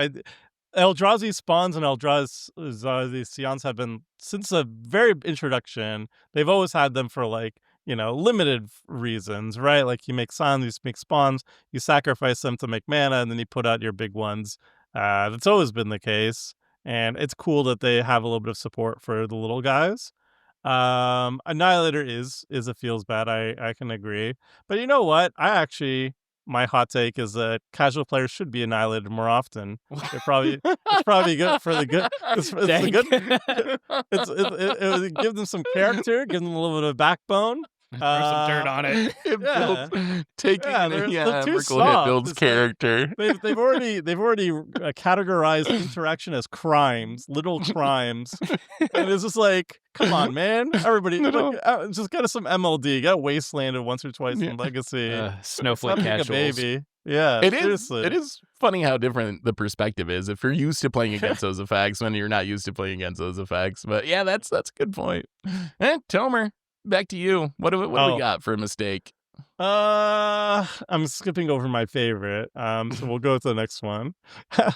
Eldrazi spawns and Eldrazi Scions have been since the very introduction. They've always had them for like limited reasons, right? Like you make scions, you make spawns, you sacrifice them to make mana, and then you put out your big ones. That's always been the case, and it's cool that they have a little bit of support for the little guys. Annihilator is a feels bad. I can agree, but you know what? My hot take is that casual players should be annihilated more often. It's probably good for the good. It's the good. It would give them some character, give them a little bit of backbone. Throw some dirt on it. It Yeah. builds, taking they're too Merkle hit soft. builds It's like- character. They've already categorized interaction as crimes, little crimes, and it's just like, come on, man! Everybody, just get us some MLD, get Wastelanded once or twice in Legacy. Snowflake Stop being a casuals. baby. Yeah, It is. seriously. It is funny how different the perspective is if you're used to playing against those effects when you're not used to playing against those effects. But yeah, that's a good point. Tomer, back to you. What do we got for a mistake? I'm skipping over my favorite. So we'll go to the next one. I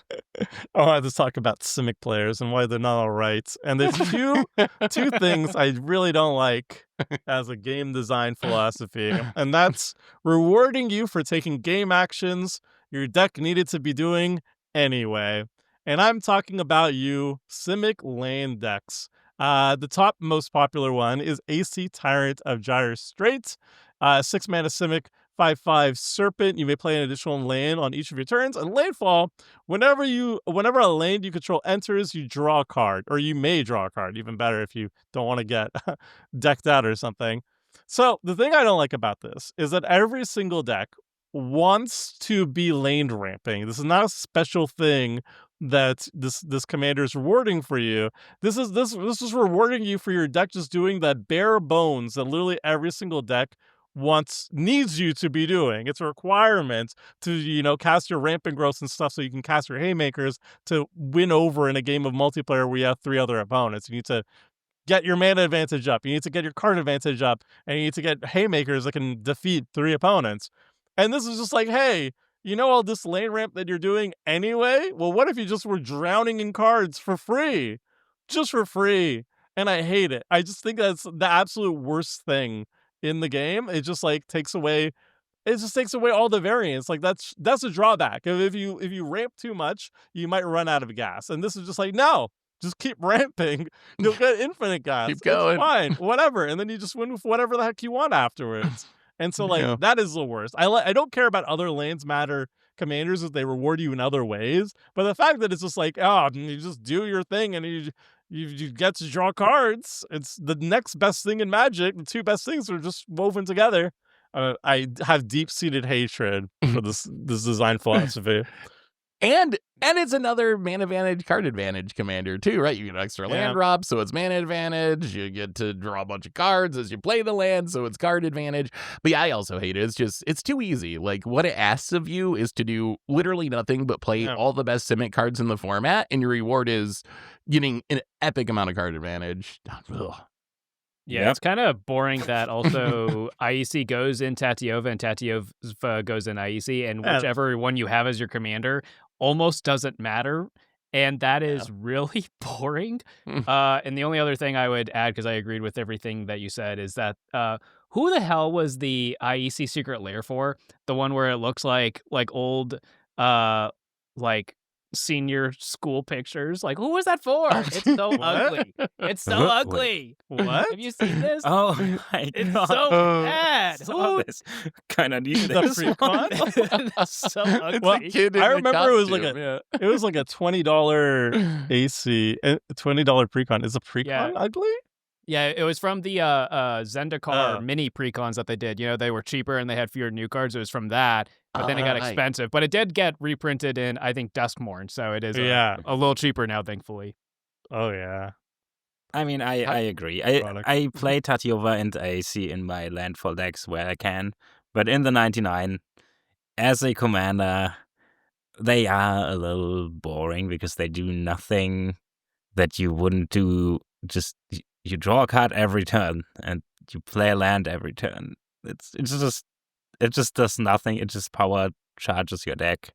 wanted to talk about Simic players and why they're not all right. And there's two things I really don't like as a game design philosophy, and that's rewarding you for taking game actions your deck needed to be doing anyway. And I'm talking about you Simic lane decks. The top most popular one is AC Tyrant of Gyre Strait. 6-mana Simic, 5/5 Serpent. You may play an additional lane on each of your turns. And Lanefall, whenever a lane you control enters, you draw a card. Or you may draw a card. Even better if you don't want to get decked out or something. So the thing I don't like about this is that every single deck wants to be lane ramping. This is not a special thing that this commander is rewarding for you. This is rewarding you for your deck just doing that bare bones that literally every single deck needs you to be doing. It's a requirement to cast your rampant growths and stuff so you can cast your haymakers to win over in a game of multiplayer where you have 3 other opponents. You need to get your mana advantage up, you need to get your card advantage up, and you need to get haymakers that can defeat 3 opponents. And this is just like, hey, all this lane ramp that you're doing anyway? Well, what if you just were drowning in cards for free? Just for free. And I hate it. I just think that's the absolute worst thing in the game. It just takes away all the variance. Like that's a drawback. If you ramp too much, you might run out of gas. And this is just like, no, just keep ramping. You'll get infinite gas. Keep going. It's fine, whatever. And then you just win with whatever the heck you want afterwards. And so that is the worst. I don't care about other lanes matter commanders if they reward you in other ways. But the fact that it's just like, oh, you just do your thing and you get to draw cards. It's the next best thing in Magic. The 2 best things are just woven together. I have deep-seated hatred for this design philosophy. And it's another mana advantage, card advantage commander too, right? You get extra land drop, so it's mana advantage. You get to draw a bunch of cards as you play the land, so it's card advantage. But yeah, I also hate it. It's too easy. Like what it asks of you is to do literally nothing but play all the best Simic cards in the format, and your reward is getting an epic amount of card advantage. Ugh. Yeah, it's kind of boring that also IEC goes in Tatiova and Tatiova goes in IEC, and whichever one you have as your commander almost doesn't matter. And that is really boring. And the only other thing I would add, because I agreed with everything that you said, is that who the hell was the IEC Secret Lair for? The one where it looks like old, like senior school pictures. Like, who was that for? It's so What? ugly. It's so Wait. ugly. What? Have you seen this? Oh my It's god! so Oh. bad. I saw Who? this. Kind of need The this one. pre-con? It's so It's ugly. Well, a kid in I a remember it was like costume, a it was like a $20 AC, $20 pre-con. Is a pre-con ugly? Yeah, it was from the Zendikar Oh. mini precons that they did. You know, they were cheaper and they had fewer new cards. It was from that, but then it got Alright. expensive. But it did get reprinted in, I think, Duskmorn, so it is Yeah. a little cheaper now, thankfully. Oh yeah. I mean, I agree. Product. I play Tatiova and AC in my landfall decks where I can, but in the 99, as a commander, they are a little boring because they do nothing that you wouldn't do. Just you draw a card every turn and you play a land every turn. It just does nothing. It just power charges your deck.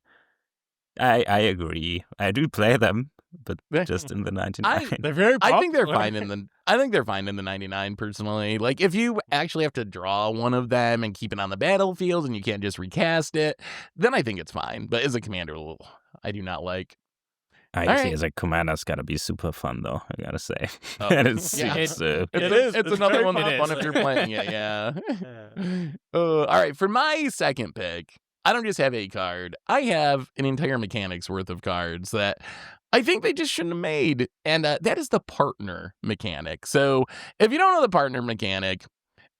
I agree. I do play them, but Yeah. just in the 99. They're very popular. I think they're fine in the. I think they're fine in the 99 personally. Like if you actually have to draw one of them and keep it on the battlefield and you can't just recast it, then I think it's fine. But as a commander, I do not like. I All see right. as a commander's gotta be super fun though, I gotta say. Oh, And it's, yeah. it's, It's, It a- is. It's It's another very one that's fun popular. if you're playing it. Yeah. Yeah. All right. For my second pick, I don't just have a card. I have an entire mechanics worth of cards that I think they just shouldn't have made, and that is the partner mechanic. So if you don't know the partner mechanic,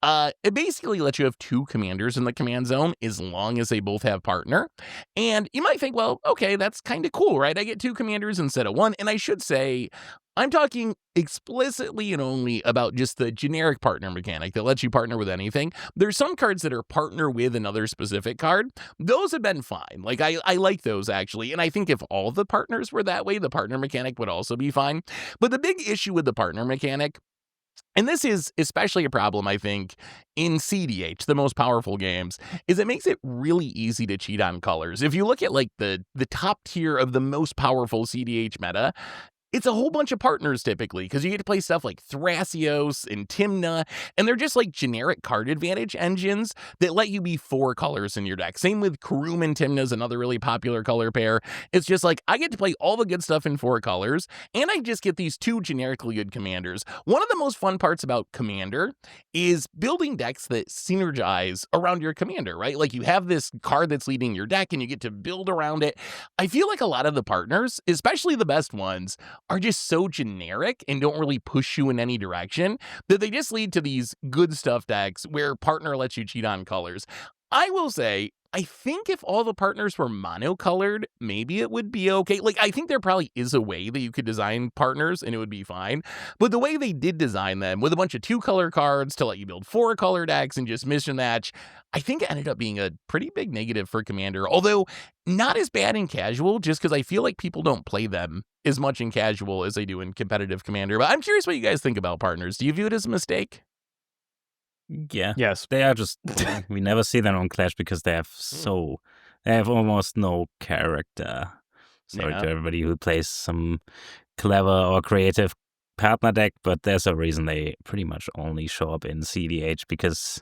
it basically lets you have two commanders in the command zone as long as they both have partner. And you might think, well, okay, that's kind of cool, right? I get two commanders instead of one. And I should say, I'm talking explicitly and only about just the generic partner mechanic that lets you partner with anything. There's some cards that are partner with another specific card. Those have been fine. Like, I like those actually. And I think if all the partners were that way, the partner mechanic would also be fine. But the big issue with the partner mechanic, and this is especially a problem, I think, in CDH, the most powerful games, is it makes it really easy to cheat on colors. If you look at like the top tier of the most powerful CDH meta, it's a whole bunch of partners typically, because you get to play stuff like Thrasios and Tymna, and they're just like generic card advantage engines that let you be 4 colors in your deck. Same with Karum and Tymna is another really popular color pair. It's just like, I get to play all the good stuff in 4 colors, and I just get these 2 generically good commanders. One of the most fun parts about Commander is building decks that synergize around your commander, right? Like you have this card that's leading your deck, and you get to build around it. I feel like a lot of the partners, especially the best ones, are just so generic and don't really push you in any direction that they just lead to these good stuff decks where partner lets you cheat on colors. I will say, I think if all the partners were monocolored, maybe it would be okay. Like, I think there probably is a way that you could design partners and it would be fine. But the way they did design them with a bunch of 2-color cards to let you build 4-color decks and just mission match, I think it ended up being a pretty big negative for Commander. Although not as bad in casual, just because I feel like people don't play them as much in casual as they do in competitive Commander. But I'm curious what you guys think about partners. Do you view it as a mistake? Yeah. Yes. They are just we never see them on Clash because they have almost no character. Sorry Yeah. to everybody who plays some clever or creative partner deck, but there's a reason they pretty much only show up in CDH because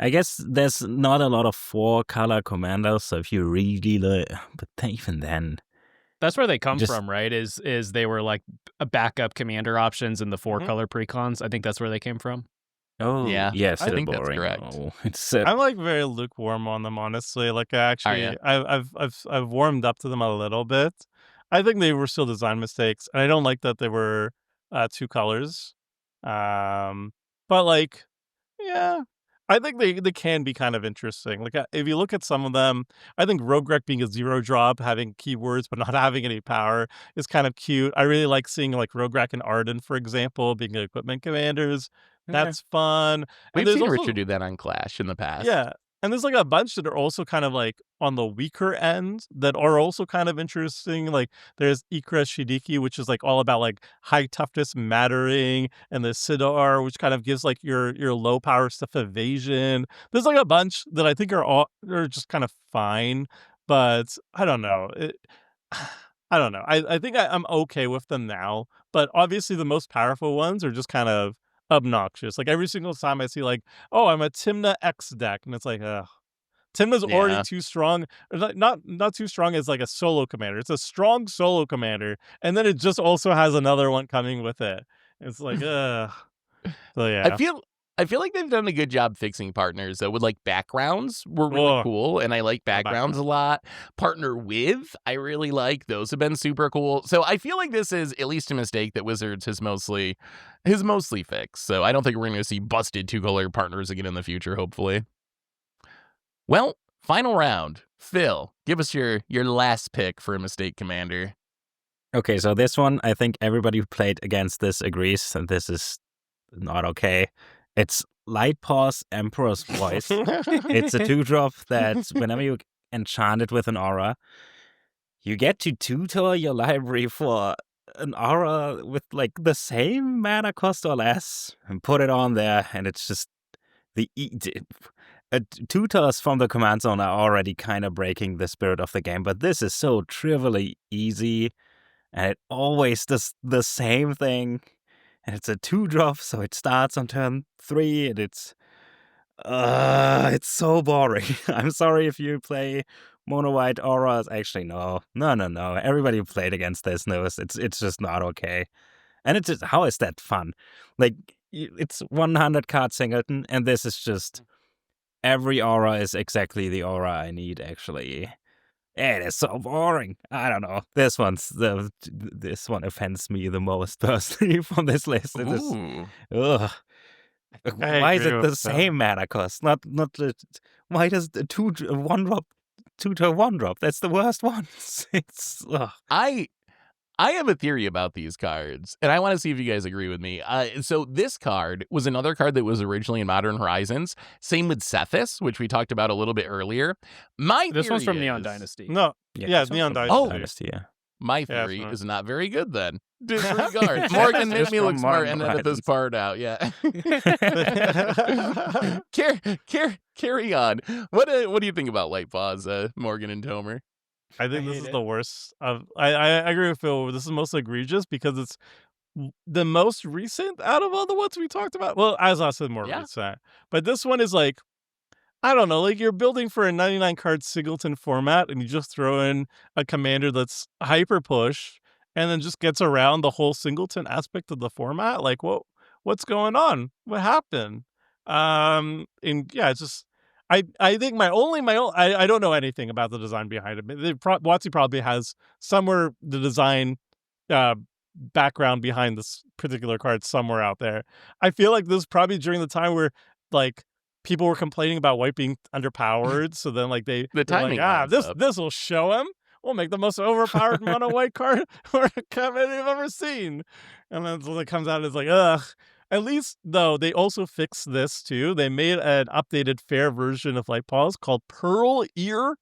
I guess there's not a lot of 4-color commanders, so if you really but even then, That's where they come Just- from, right? Is they were like a backup commander options in the 4-color precons. I think that's where they came from. oh Yeah, yes, I they're think that's boring. correct. Oh, it's I'm like very lukewarm on them, honestly. Like I actually, ya? I've warmed up to them a little bit. I think they were still design mistakes, and I don't like that they were 2 colors. But like, yeah, I think they can be kind of interesting. Like if you look at some of them, I think Rogue being a 0 drop, having keywords but not having any power is kind of cute. I really like seeing like Rogue and Arden, for example, being equipment commanders. That's fun. We've there's seen also- Richard do that on Clash in the past. Yeah. And there's like a bunch that are also kind of like on the weaker end that are also kind of interesting. Like there's Ikra Shidiki, which is like all about like high toughness mattering, and the Sidar, which kind of gives like your low power stuff evasion. There's like a bunch that I think are just kind of fine, but I don't know. I don't know. I think I'm okay with them now, but obviously the most powerful ones are just kind of obnoxious. Like every single time I see like, oh, I'm a Tymna X deck, and it's like, ugh, Timna's already Yeah. too strong. Not too strong as like a solo commander. It's a strong solo commander, and then it just also has another one coming with it. It's like, ugh. So I yeah. feel like they've done a good job fixing partners though. With like backgrounds were really Whoa. cool, and I like backgrounds a lot. Partner with, I really like. Those have been super cool. So I feel like this is at least a mistake that Wizards has mostly fixed. So I don't think we're going to see busted 2-color partners again in the future. Hopefully. Well, final round. Phil, give us your last pick for a mistake commander. Okay, so this one, I think everybody who played against this agrees, and this is not okay. It's Lightpaws Emperor's Voice. It's a 2-drop that whenever you enchant it with an aura, you get to tutor your library for an aura with like the same mana cost or less, and put it on there, and it's just tutors from the command zone are already kind of breaking the spirit of the game, but this is so trivially easy, and it always does the same thing. And it's a 2-drop, so it starts on turn 3, and it's so boring. I'm sorry if you play mono white auras. Actually, no. Everybody who played against this knows it's just not okay. And it's just, how is that fun? Like, it's 100 card singleton, and this is just every aura is exactly the aura I need. Actually, it is so boring. I don't know. This one offends me the most personally from this list. It is, Ooh. ugh. I Why is agree it with the same mana cost? Not why does the 1-drop 1-drop? That's the worst one. It's ugh. I have a theory about these cards, and I want to see if you guys agree with me. So this card was another card that was originally in Modern Horizons. Same with Cephas, which we talked about a little bit earlier. This one's from theory Neon is- Dynasty. No. Yeah, this one's Neon from Dynasty. Dynasty, yeah. My Yeah, theory fine. is not very good then. Disregard. Morgan made Just me from look smart Modern and edit this Horizons. part out. Yeah. Carry on. What do you think about Lightpaws, Morgan and Tomer? I think I this hate is it. the worst of. I agree with Phil. This is most egregious because it's the most recent out of all the ones we talked about. Well, as I said, more Yeah. recent, but this one is like, I don't know, like you're building for a 99 card singleton format, and you just throw in a commander that's hyper push, and then just gets around the whole singleton aspect of the format. Like, what's going on? What happened? And yeah, it's just. I think my own I don't know anything about the design behind it. WotC probably has somewhere the design background behind this particular card somewhere out there. I feel like this is probably during the time where like people were complaining about white being underpowered, so then like they The were timing like, lines up. this will show him. We'll make the most overpowered mono white card or commander you've ever seen. And then so it comes out and it's like, ugh. At least, though, they also fixed this, too. They made an updated fair version of Lightpaws called Pearl Ear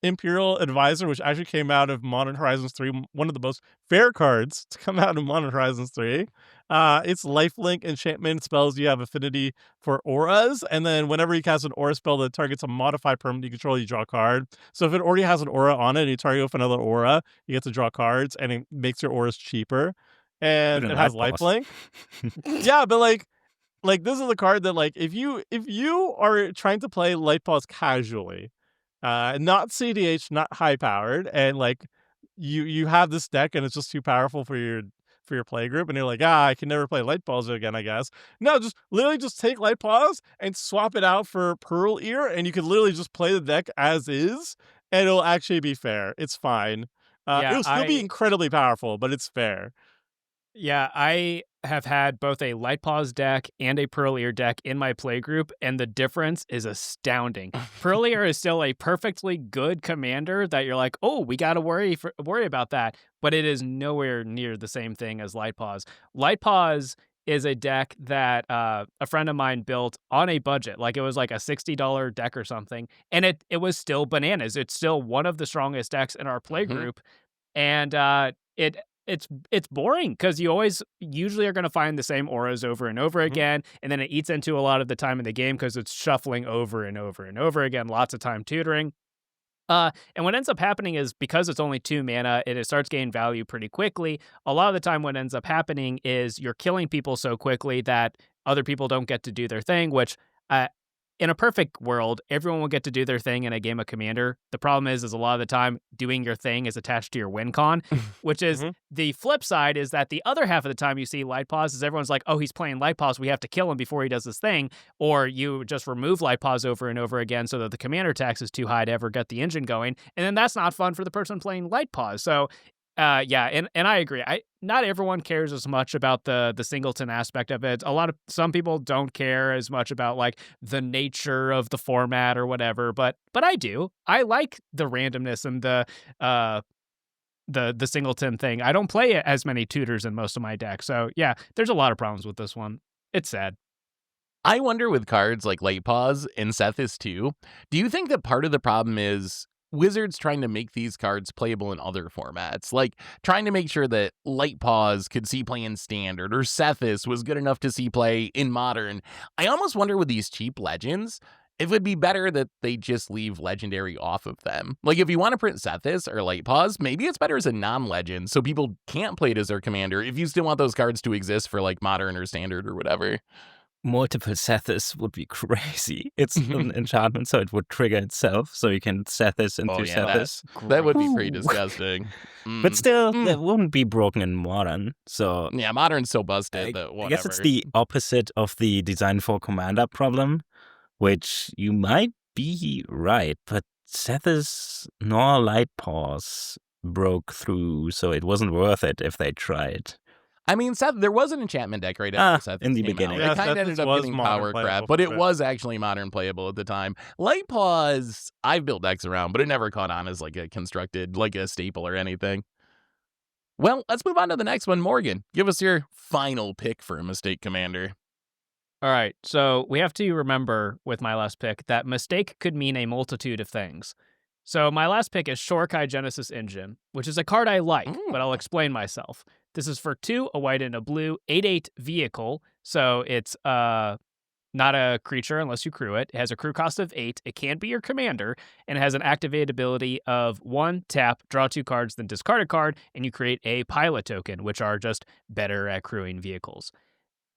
Imperial Advisor, which actually came out of Modern Horizons 3, one of the most fair cards to come out of Modern Horizons 3. It's lifelink enchantment spells. You have affinity for auras, and then whenever you cast an aura spell that targets a modified permanent you control, you draw a card. So if it already has an aura on it and you target with another aura, you get to draw cards, and it makes your auras cheaper. And Good it in has Lightpaws. lifelink. Yeah, but like this is a card that like if you are trying to play Lightpaws casually, not CDH, not high powered, and like you have this deck and it's just too powerful for your play group, and you're like, I can never play Lightpaws again, I guess. No, just literally just take Lightpaws and swap it out for Pearl Ear, and you can literally just play the deck as is, and it'll actually be fair. It's fine. Yeah, It'll still be incredibly powerful, but it's fair. Yeah, I have had both a Lightpaws deck and a Pearl Ear deck in my playgroup, and the difference is astounding. Pearl Ear is still a perfectly good commander that you're like, oh, we got to worry about that, but it is nowhere near the same thing as Lightpaws. Lightpaws is a deck that a friend of mine built on a budget. Like it was like a $60 deck or something, and it was still bananas. It's still one of the strongest decks in our playgroup, and it's boring because you always usually are going to find the same auras over and over again, and then it eats into a lot of the time in the game because it's shuffling over and over and over again, lots of time tutoring. And what ends up happening is because it's only 2 mana, it starts gaining value pretty quickly. A lot of the time what ends up happening is you're killing people so quickly that other people don't get to do their thing, which in a perfect world, everyone will get to do their thing in a game of Commander. The problem is a lot of the time doing your thing is attached to your win con, which is the flip side is that the other half of the time you see Light Paws is everyone's like, oh, he's playing Light Paws, we have to kill him before he does his thing. Or you just remove Light Paws over and over again so that the Commander tax is too high to ever get the engine going. And then that's not fun for the person playing Light Paws. So and I agree. Not everyone cares as much about the singleton aspect of it. Some people don't care as much about like the nature of the format or whatever, but I do. I like the randomness and the singleton thing. I don't play as many tutors in most of my decks. So yeah, there's a lot of problems with this one. It's sad. I wonder with cards like Light Paws and Sethis too, do you think that part of the problem is Wizards trying to make these cards playable in other formats, like trying to make sure that Light Paws could see play in Standard or Sethis was good enough to see play in Modern? I almost wonder with these cheap legends, it would be better that they just leave Legendary off of them. Like if you want to print Sethis or Light Paws, maybe it's better as a non-legend so people can't play it as their commander if you still want those cards to exist for like Modern or Standard or whatever. Multiple Sethis would be crazy. It's an enchantment, so it would trigger itself, so you can Sethis into Sethis. That would be pretty disgusting. But still, that wouldn't be broken in Modern. So yeah, Modern's so busted that whatever. I guess it's the opposite of the design for Commander problem, which you might be right, but Sethis nor Light Paws broke through, so it wasn't worth it if they tried. I mean, Seth, there was an enchantment deck right after Seth in the beginning. It kind of ended up getting power crap, but it was actually Modern playable at the time. Light Paws, I've built decks around, but it never caught on as like a constructed, like a staple or anything. Well, let's move on to the next one. Morgan, give us your final pick for a Mistake Commander. All right, so we have to remember with my last pick that mistake could mean a multitude of things. So my last pick is Shorikai Genesis Engine, which is a card I like, but I'll explain myself. This is for 2, a white and a blue, 8/8 vehicle. So it's not a creature unless you crew it. It has a crew cost of 8. It can be your commander, and it has an activate ability of 1, tap, draw 2 cards, then discard a card, and you create a pilot token, which are just better at crewing vehicles.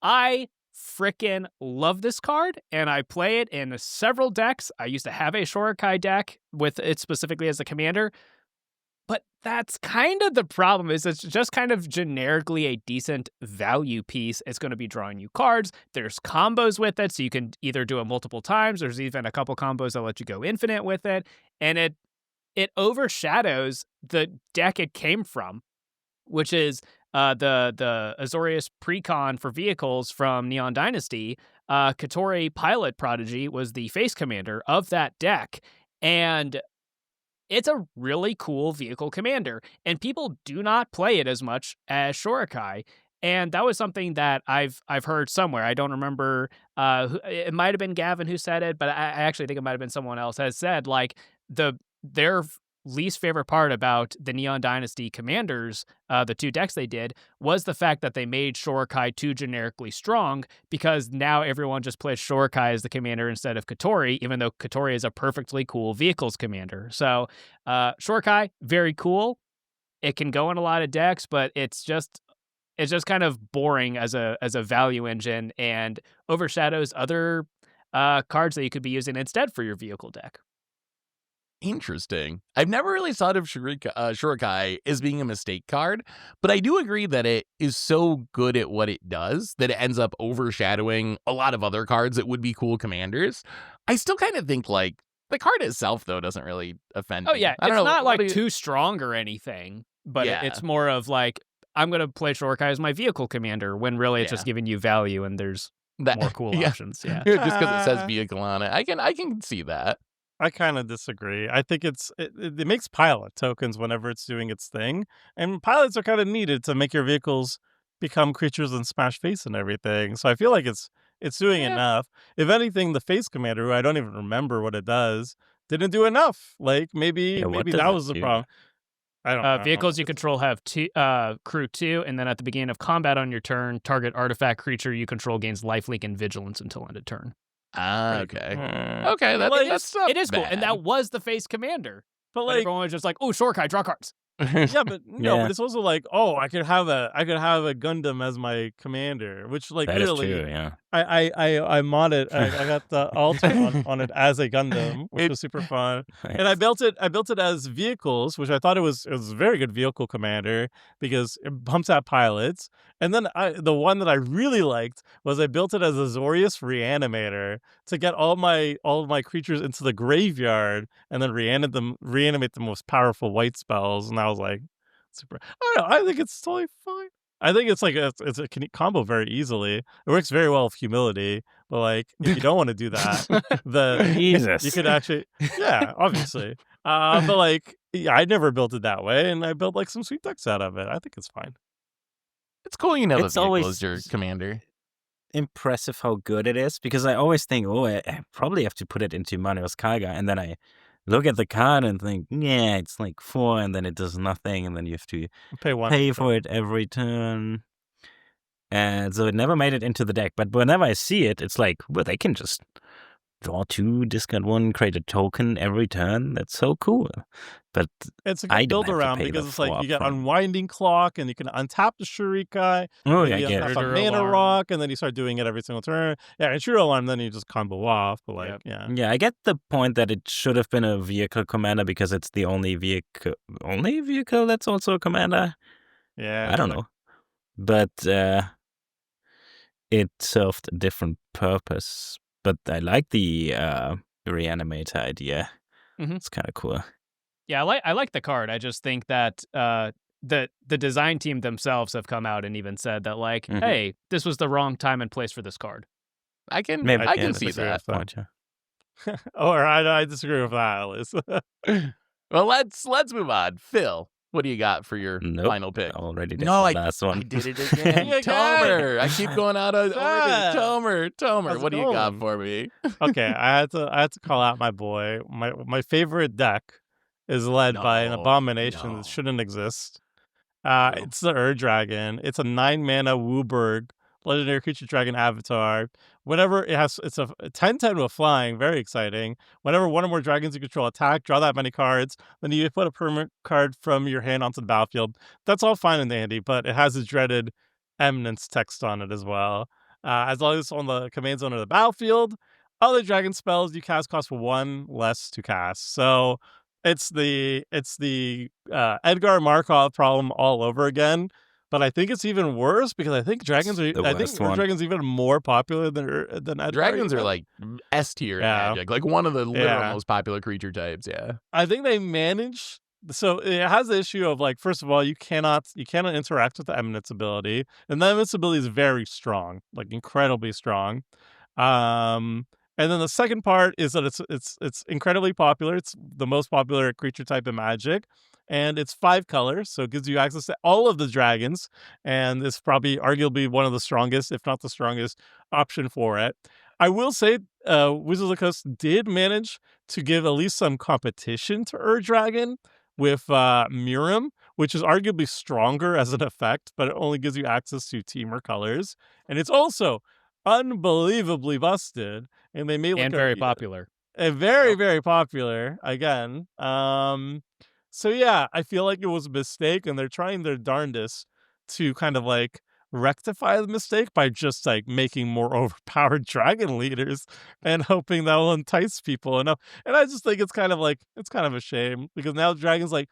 I freaking love this card, and I play it in several decks. I used to have a Shorikai deck with it specifically as a commander, but that's kind of the problem is it's just kind of generically a decent value piece. It's going to be drawing you cards. There's combos with it, so you can either do it multiple times. There's even a couple combos that let you go infinite with it, and it overshadows the deck it came from, which is the Azorius Precon for vehicles from Neon Dynasty. Katori Pilot Prodigy was the face commander of that deck, and it's a really cool vehicle commander, and people do not play it as much as Shorikai. And that was something that I've heard somewhere. I don't remember. It might have been Gavin who said it, but I actually think it might have been someone else has said like their least favorite part about the Neon Dynasty commanders, the 2 decks they did, was the fact that they made Shorikai too generically strong, because now everyone just plays Shorikai as the commander instead of Katori, even though Katori is a perfectly cool vehicles commander. So Shorikai, very cool. It can go in a lot of decks, but it's just kind of boring as a value engine and overshadows other cards that you could be using instead for your vehicle deck. Interesting. I've never really thought of Shorikai as being a mistake card, but I do agree that it is so good at what it does that it ends up overshadowing a lot of other cards that would be cool commanders. I still kind of think like the card itself, though, doesn't really offend me. Oh, yeah. It's not like too strong or anything, but it's more of like, I'm going to play Shorikai as my vehicle commander when really it's just giving you value and there's more cool options. Yeah. Just because it says vehicle on it. I can see that. I kind of disagree. I think it makes pilot tokens whenever it's doing its thing. And pilots are kind of needed to make your vehicles become creatures and smash face and everything. So I feel like it's doing enough. If anything, the face commander, who I don't even remember what it does, didn't do enough. Like maybe that was the problem. I don't know. Vehicles you control have crew 2, and then at the beginning of combat on your turn, target artifact creature you control gains lifelink and vigilance until end of turn. Okay. Okay, that's it is bad. cool, and that was the face commander. But like, everyone was just like, "Oh, Shorikai, draw cards." Yeah, but but it's also like, oh, I could have a Gundam as my commander, which like that really, is true, yeah. I modded. I got the altar on it as a Gundam, which was super fun. And I built it as vehicles, which I thought it was a very good vehicle commander because it bumps out pilots. And then the one that I really liked was I built it as a Zorius reanimator to get all of my creatures into the graveyard and then reanimate the most powerful white spells. And I was like, super. I don't know. I think it's totally fine. I think it's like it's a combo very easily. It works very well with humility, but like if you don't want to do that, then Jesus. you could actually, yeah, obviously. But like, yeah, I never built it that way, and I built like some sweet decks out of it. I think it's fine. It's cool you know the It's vehicle always- as your commander. Impressive how good it is, because I always think, oh, I probably have to put it into Manu's Kaiga, and then I look at the card and think, yeah, it's like 4, and then it does nothing, and then you have to Pay one. pay for it every turn. And so it never made it into the deck. But whenever I see it, it's like, well, they can just draw 2, discard 1, create a token every turn. That's so cool. But It's a I good don't build have to around pay because the it's like 4 you get upfront. Unwinding Clock, and you can untap the Shurikai. oh, Maybe yeah, I you get it. untap a Intruder Mana Alarm. Rock, and then you start doing it every single turn. Yeah, Intruder Alarm, then you just combo off. But like, Yep. yeah. Yeah, I get the point that it should have been a vehicle commander because it's the only vehicle that's also a commander. Yeah. I don't know. But it served a different purpose. But I like the reanimator idea. Mhm. It's kind of cool. Yeah, I like the card. I just think that the design team themselves have come out and even said that like, Mhm. hey, this was the wrong time and place for this card. I can Maybe I yeah, can see disagree that. with Point, yeah. Or I disagree with that, at least. Well, let's move on. Phil, what do you got for your Nope. final pick? I already did No, the last one. I did it again. Again. Tomer. I keep going out of order. Sad. Tomer, How's what it do you got going? for me? Okay, I had to call out my boy. My favorite deck is led by an No, abomination no. that shouldn't exist. No. It's the Dragon. It's a 9-mana Wooburg legendary creature dragon avatar. Whenever it's a 10/10 with flying, very exciting. Whenever one or more dragons you control attack, draw that many cards, then you put a permanent card from your hand onto the battlefield. That's all fine and dandy, but it has this dreaded Eminence text on it as well. As long as it's on the command zone of the battlefield, other dragon spells you cast cost 1 less to cast. So it's the Edgar Markov problem all over again. But I think it's even worse because I think dragons are. The I think worst one. dragons even more popular than Edgar. Dragons are even. like S tier in Yeah. Magic, like one of the literal Yeah. most popular creature types. Yeah. I think they manage. So it has the issue of like, first of all, you cannot interact with the Eminence ability, and the Eminence ability is very strong, like incredibly strong. And then the second part is that it's incredibly popular. It's the most popular creature type in Magic, and it's 5 colors, so it gives you access to all of the dragons, and it's probably arguably one of the strongest, if not the strongest, option for it. I will say, Wizards of the Coast did manage to give at least some competition to Dragon with Mirim, which is arguably stronger as an effect, but it only gives you access to Temur colors, and it's also unbelievably busted, and they made like And very popular. very very popular again. So yeah, I feel like it was a mistake, and they're trying their darndest to kind of like rectify the mistake by just like making more overpowered dragon leaders and hoping that will entice people enough. And I just think it's kind of a shame because now dragons like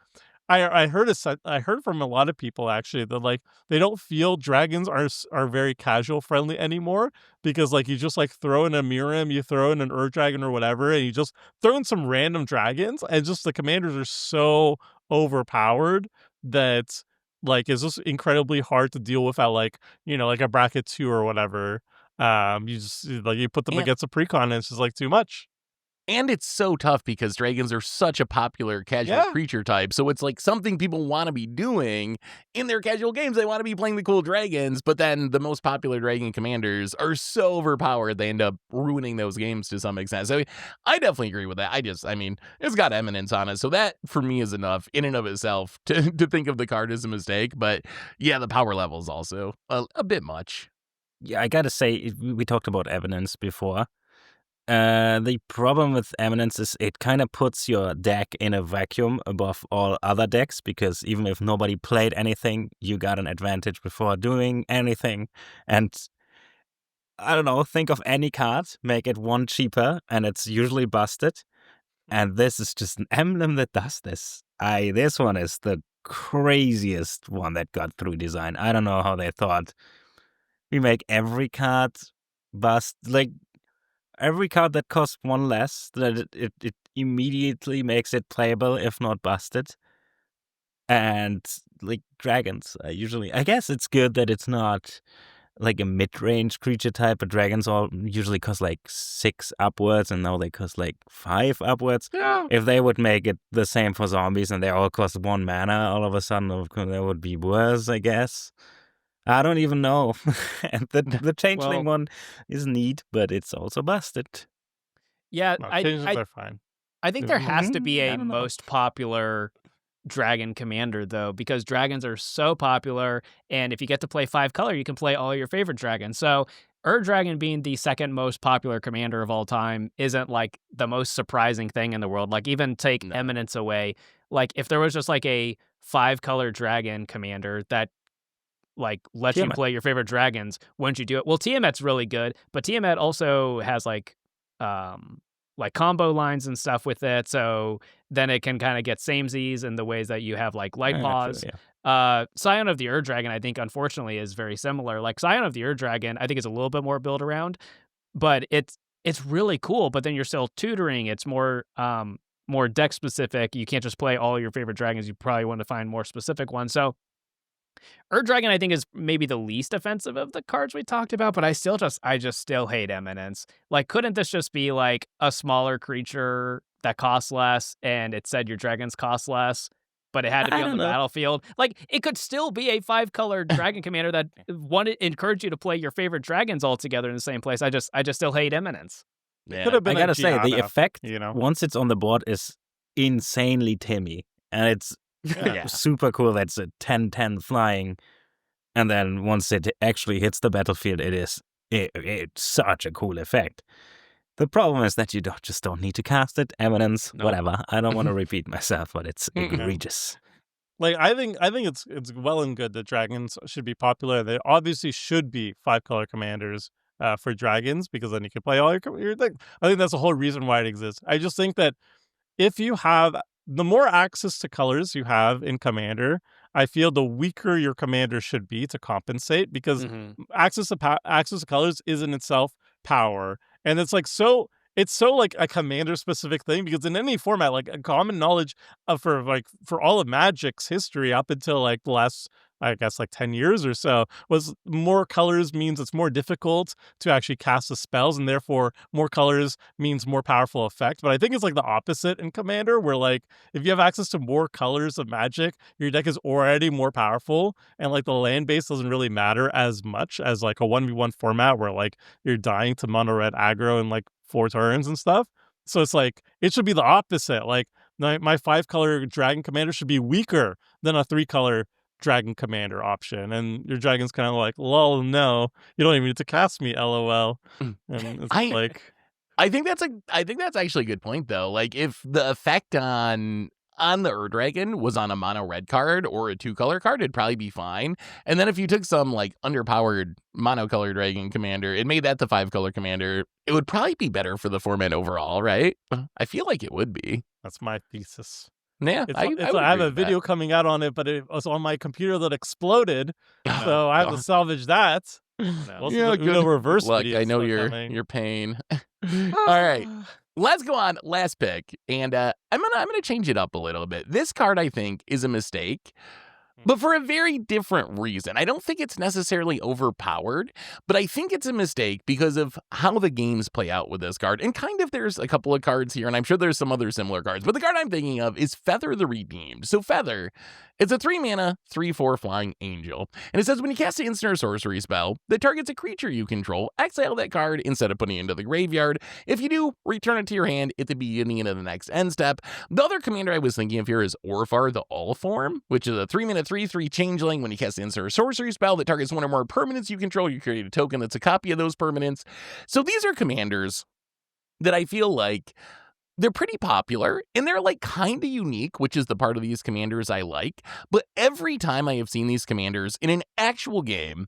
I heard from a lot of people actually that like they don't feel dragons are very casual friendly anymore because like you just like throw in a Mirim, you throw in an Dragon or whatever, and you just throw in some random dragons, and just the commanders are so overpowered that like it's just incredibly hard to deal with at like like a bracket 2 or whatever. You just like you put them And- against a precon, and it's just like too much. And it's so tough because dragons are such a popular casual Yeah. creature type. So it's like something people want to be doing in their casual games. They want to be playing the cool dragons, but then the most popular dragon commanders are so overpowered they end up ruining those games to some extent. So I definitely agree with that. I mean, it's got Eminence on it. So that for me is enough in and of itself to think of the card as a mistake. But yeah, the power level is also a bit much. Yeah, I gotta say, we talked about Eminence before. The problem with Eminence is it kind of puts your deck in a vacuum above all other decks, because even if nobody played anything, you got an advantage before doing anything. And I don't know, think of any card, make it one cheaper, and it's usually busted. And this is just an emblem that does this. This one is the craziest one that got through design. I don't know how they thought. We make every card bust, like every card that costs one less, that it immediately makes it playable, if not busted. And like dragons, I guess it's good that it's not like a mid-range creature type, but dragons all usually cost like 6 upwards, and now they cost like 5 upwards. Yeah. If they would make it the same for zombies and they all cost 1 mana, all of a sudden, of course, that would be worse, I guess. I don't even know. And the changeling one is neat, but it's also busted. Yeah, No, changes are fine. I think there has to Mhm, be I a don't know. most popular dragon commander, though, because dragons are so popular, and if you get to play 5 color, you can play all your favorite dragons. So Dragon being the second most popular commander of all time isn't like the most surprising thing in the world. Like, even take No. Eminence away, like if there was just like a 5-color dragon commander that like lets you Tiamat. play your favorite dragons, wouldn't you do it? Well, Tiamat's really good, but Tiamat also has like combo lines and stuff with it, so then it can kind of get samesies in the ways that you have like light Yeah, paws. true, yeah. Scion of the Dragon, I think, unfortunately, is very similar. Like Scion of the Dragon, I think is a little bit more built around, but it's really cool. But then you're still tutoring. It's more deck specific. You can't just play all your favorite dragons. You probably want to find more specific ones. So Dragon, I think, is maybe the least offensive of the cards we talked about, but I just still hate Eminence. Like, couldn't this just be like a smaller creature that costs less, and it said your dragons cost less, but it had to be I on the don't know. battlefield? Like, it could still be a 5-color dragon commander that encourage you to play your favorite dragons all together in the same place. I just still hate Eminence. Yeah. Could have been I gotta say, the Giada, effect, you know? once it's on the board, is insanely Timmy. And it's Yeah. super cool. That's a 10/10 flying. And then once it actually hits the battlefield, it's such a cool effect. The problem is that you just don't need to cast it. Eminence, Nope. whatever. I don't want to repeat myself, but it's Mhm. egregious. Like, I think it's well and good that dragons should be popular. They obviously should be 5-color commanders for dragons, because then you can play all your thing. I think that's the whole reason why it exists. I just think that if you have the more access to colors you have in Commander, I feel the weaker your commander should be to compensate, because access to colors is in itself power, and it's so like a commander specific thing, because in any format, like a common knowledge for all of Magic's history up until like the last, I guess, like 10 years or so, was more colors means it's more difficult to actually cast the spells, and therefore more colors means more powerful effect. But I think it's like the opposite in Commander, where like if you have access to more colors of Magic, your deck is already more powerful, and like the land base doesn't really matter as much as like a 1v1 format where like you're dying to mono red aggro in like 4 turns and stuff. So it's like it should be the opposite. Like my 5-color dragon commander should be weaker than a 3-color dragon commander option, and your dragon's kind of like, lol, no, you don't even need to cast me, lol. And it's I think that's actually a good point, though. Like, if the effect on the Dragon was on a mono red card or a 2-color card, it'd probably be fine. And then if you took some like underpowered monocolor dragon commander and made that the 5-color commander, it would probably be better for the format overall, right? I feel like it would be. that's my thesis. Yeah, I have a video coming out on it, but it was on my computer that explorted, so I have to salvage that. Also, Yeah, the Uno reverse Look, video I know your pain. All right. Let's go on. Last pick, and I'm gonna change it up a little bit. This card, I think, is a mistake, but for a very different reason. I don't think it's necessarily overpowered, but I think it's a mistake because of how the games play out with this card. And kind of there's a couple of cards here, and I'm sure there's some other similar cards, but the card I'm thinking of is Feather the Redeemed. So Feather, it's a 3-mana, 3/4 flying angel. And it says when you cast an instant or sorcery spell that targets a creature you control, exile that card instead of putting it into the graveyard. If you do, return it to your hand at the beginning of the next end step. The other commander I was thinking of here is Orfar the Allform, which is a 3-mana, 3/3 changeling. When you cast an instant or sorcery spell that targets one or more permanents you control, you create a token that's a copy of those permanents. So these are commanders that I feel like they're pretty popular, and they're like kind of unique, which is the part of these commanders I like. But every time I have seen these commanders in an actual game,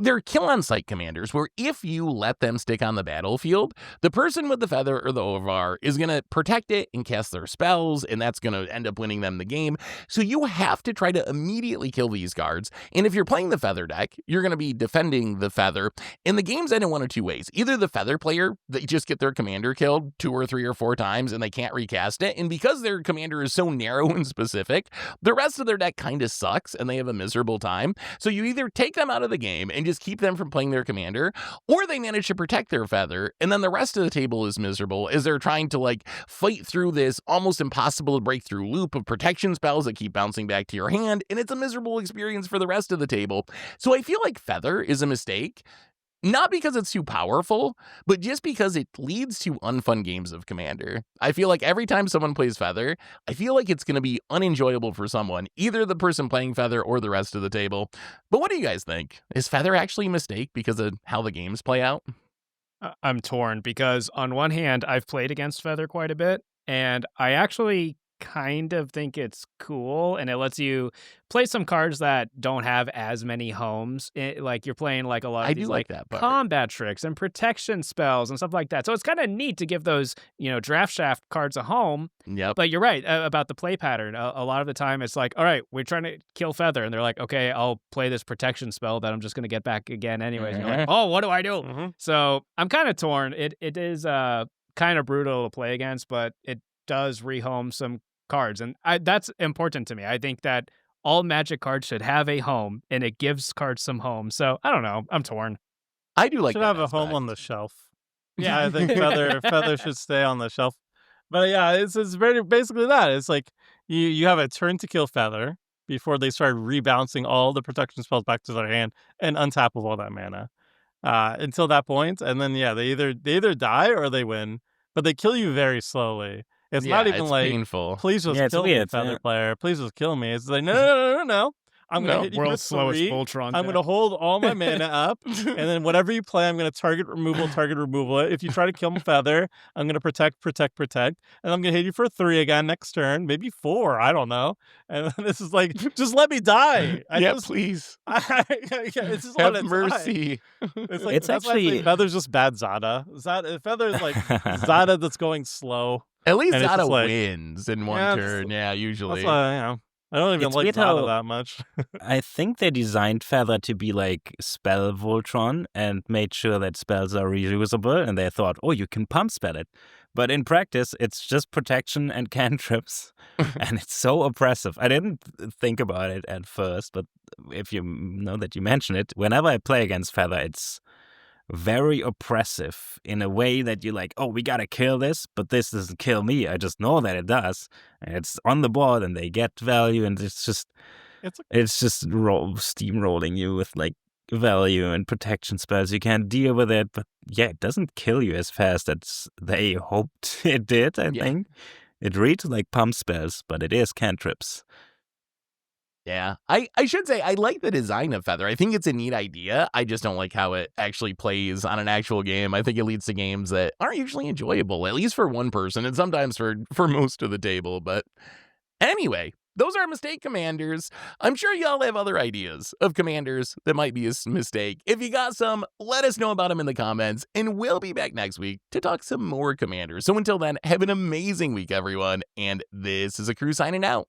they're kill on sight commanders where if you let them stick on the battlefield, the person with the feather or the Ovar is going to protect it and cast their spells, and that's going to end up winning them the game. So you have to try to immediately kill these guards. And if you're playing the feather deck, you're going to be defending the feather. And the game's end in one of two ways. Either the feather player, they just get their commander killed 2 or 3 or 4 times and they can't recast it. And because their commander is so narrow and specific, the rest of their deck kind of sucks and they have a miserable time. So you either take them out of the game and just keep them from playing their commander, or they manage to protect their feather, and then the rest of the table is miserable as they're trying to like fight through this almost impossible to break through loop of protection spells that keep bouncing back to your hand, and it's a miserable experience for the rest of the table. So I feel like feather is a mistake. Not because it's too powerful, but just because it leads to unfun games of Commander. I feel like every time someone plays Feather, I feel like it's going to be unenjoyable for someone, either the person playing Feather or the rest of the table. But what do you guys think? Is Feather actually a mistake because of how the games play out? I'm torn because on one hand, I've played against Feather quite a bit, and I actually kind of think it's cool, and it lets you play some cards that don't have as many homes. Like you're playing like a lot of I these do like that part. combat tricks and protection spells and stuff like that. So it's kind of neat to give those, draft shaft cards a home. Yep. But you're right about the play pattern. A lot of the time it's like, all right, we're trying to kill Feather, and they're like, okay, I'll play this protection spell that I'm just going to get back again anyways. And you're like, oh, what do I do? Mhm. So I'm kind of torn. It is kind of brutal to play against, but it does rehome some cards, and that's important to me. I think that all Magic cards should have a home, and it gives cards some home. So I don't know. I'm torn. I do like Should that have a aspect. home on the shelf. Yeah. I think feather should stay on the shelf. But yeah, it's very basically that. It's like you have a turn to kill Feather before they start rebouncing all the protection spells back to their hand and untap with all that mana. Until that point, and then yeah, they either die or they win, but they kill you very slowly. It's not even it's like painful. please just Yeah, it's kill me, weird, Feather yeah. player. Please just kill me. It's like no. I'm gonna No, hit you for World's slowest 3. Voltron. I'm deck. gonna hold all my mana up, and then whatever you play, I'm gonna target removal it. If you try to kill my Feather, I'm gonna protect, and I'm gonna hit you for 3 again next turn, maybe 4. I don't know. And this is like, just let me die. Please It's just have let it mercy. die. It's like It's that's why I think actually- Feather's just bad Zada. Feather's like Zada that's going slow. At least And it's Zada just like- wins in one Yeah, turn. Yeah, usually. That's why I don't even It's like weird Zada how- that much. I think they designed Feather to be like spell Voltron and made sure that spells are reusable, and they thought, oh, you can pump spell it. But in practice, it's just protection and cantrips, and it's so oppressive. I didn't think about it at first, but if you know that you mention it, whenever I play against Feather, it's very oppressive in a way that you're like, oh, we gotta kill this, but this doesn't kill me. I just know that it does. And it's on the board, and they get value, and it's just steamrolling you with like value and protection spells. You can't deal with it, but yeah, it doesn't kill you as fast as they hoped it did. I Yeah. think it reads like pump spells, but it is cantrips. Yeah, I should say I like the design of Feather. I think it's a neat idea. I just don't like how it actually plays on an actual game. I think it leads to games that aren't usually enjoyable, at least for one person, and sometimes for most of the table. But anyway, those are mistake commanders. I'm sure y'all have other ideas of commanders that might be a mistake. If you got some, let us know about them in the comments, and we'll be back next week to talk some more commanders. So until then, have an amazing week, everyone, and this is A Crew signing out.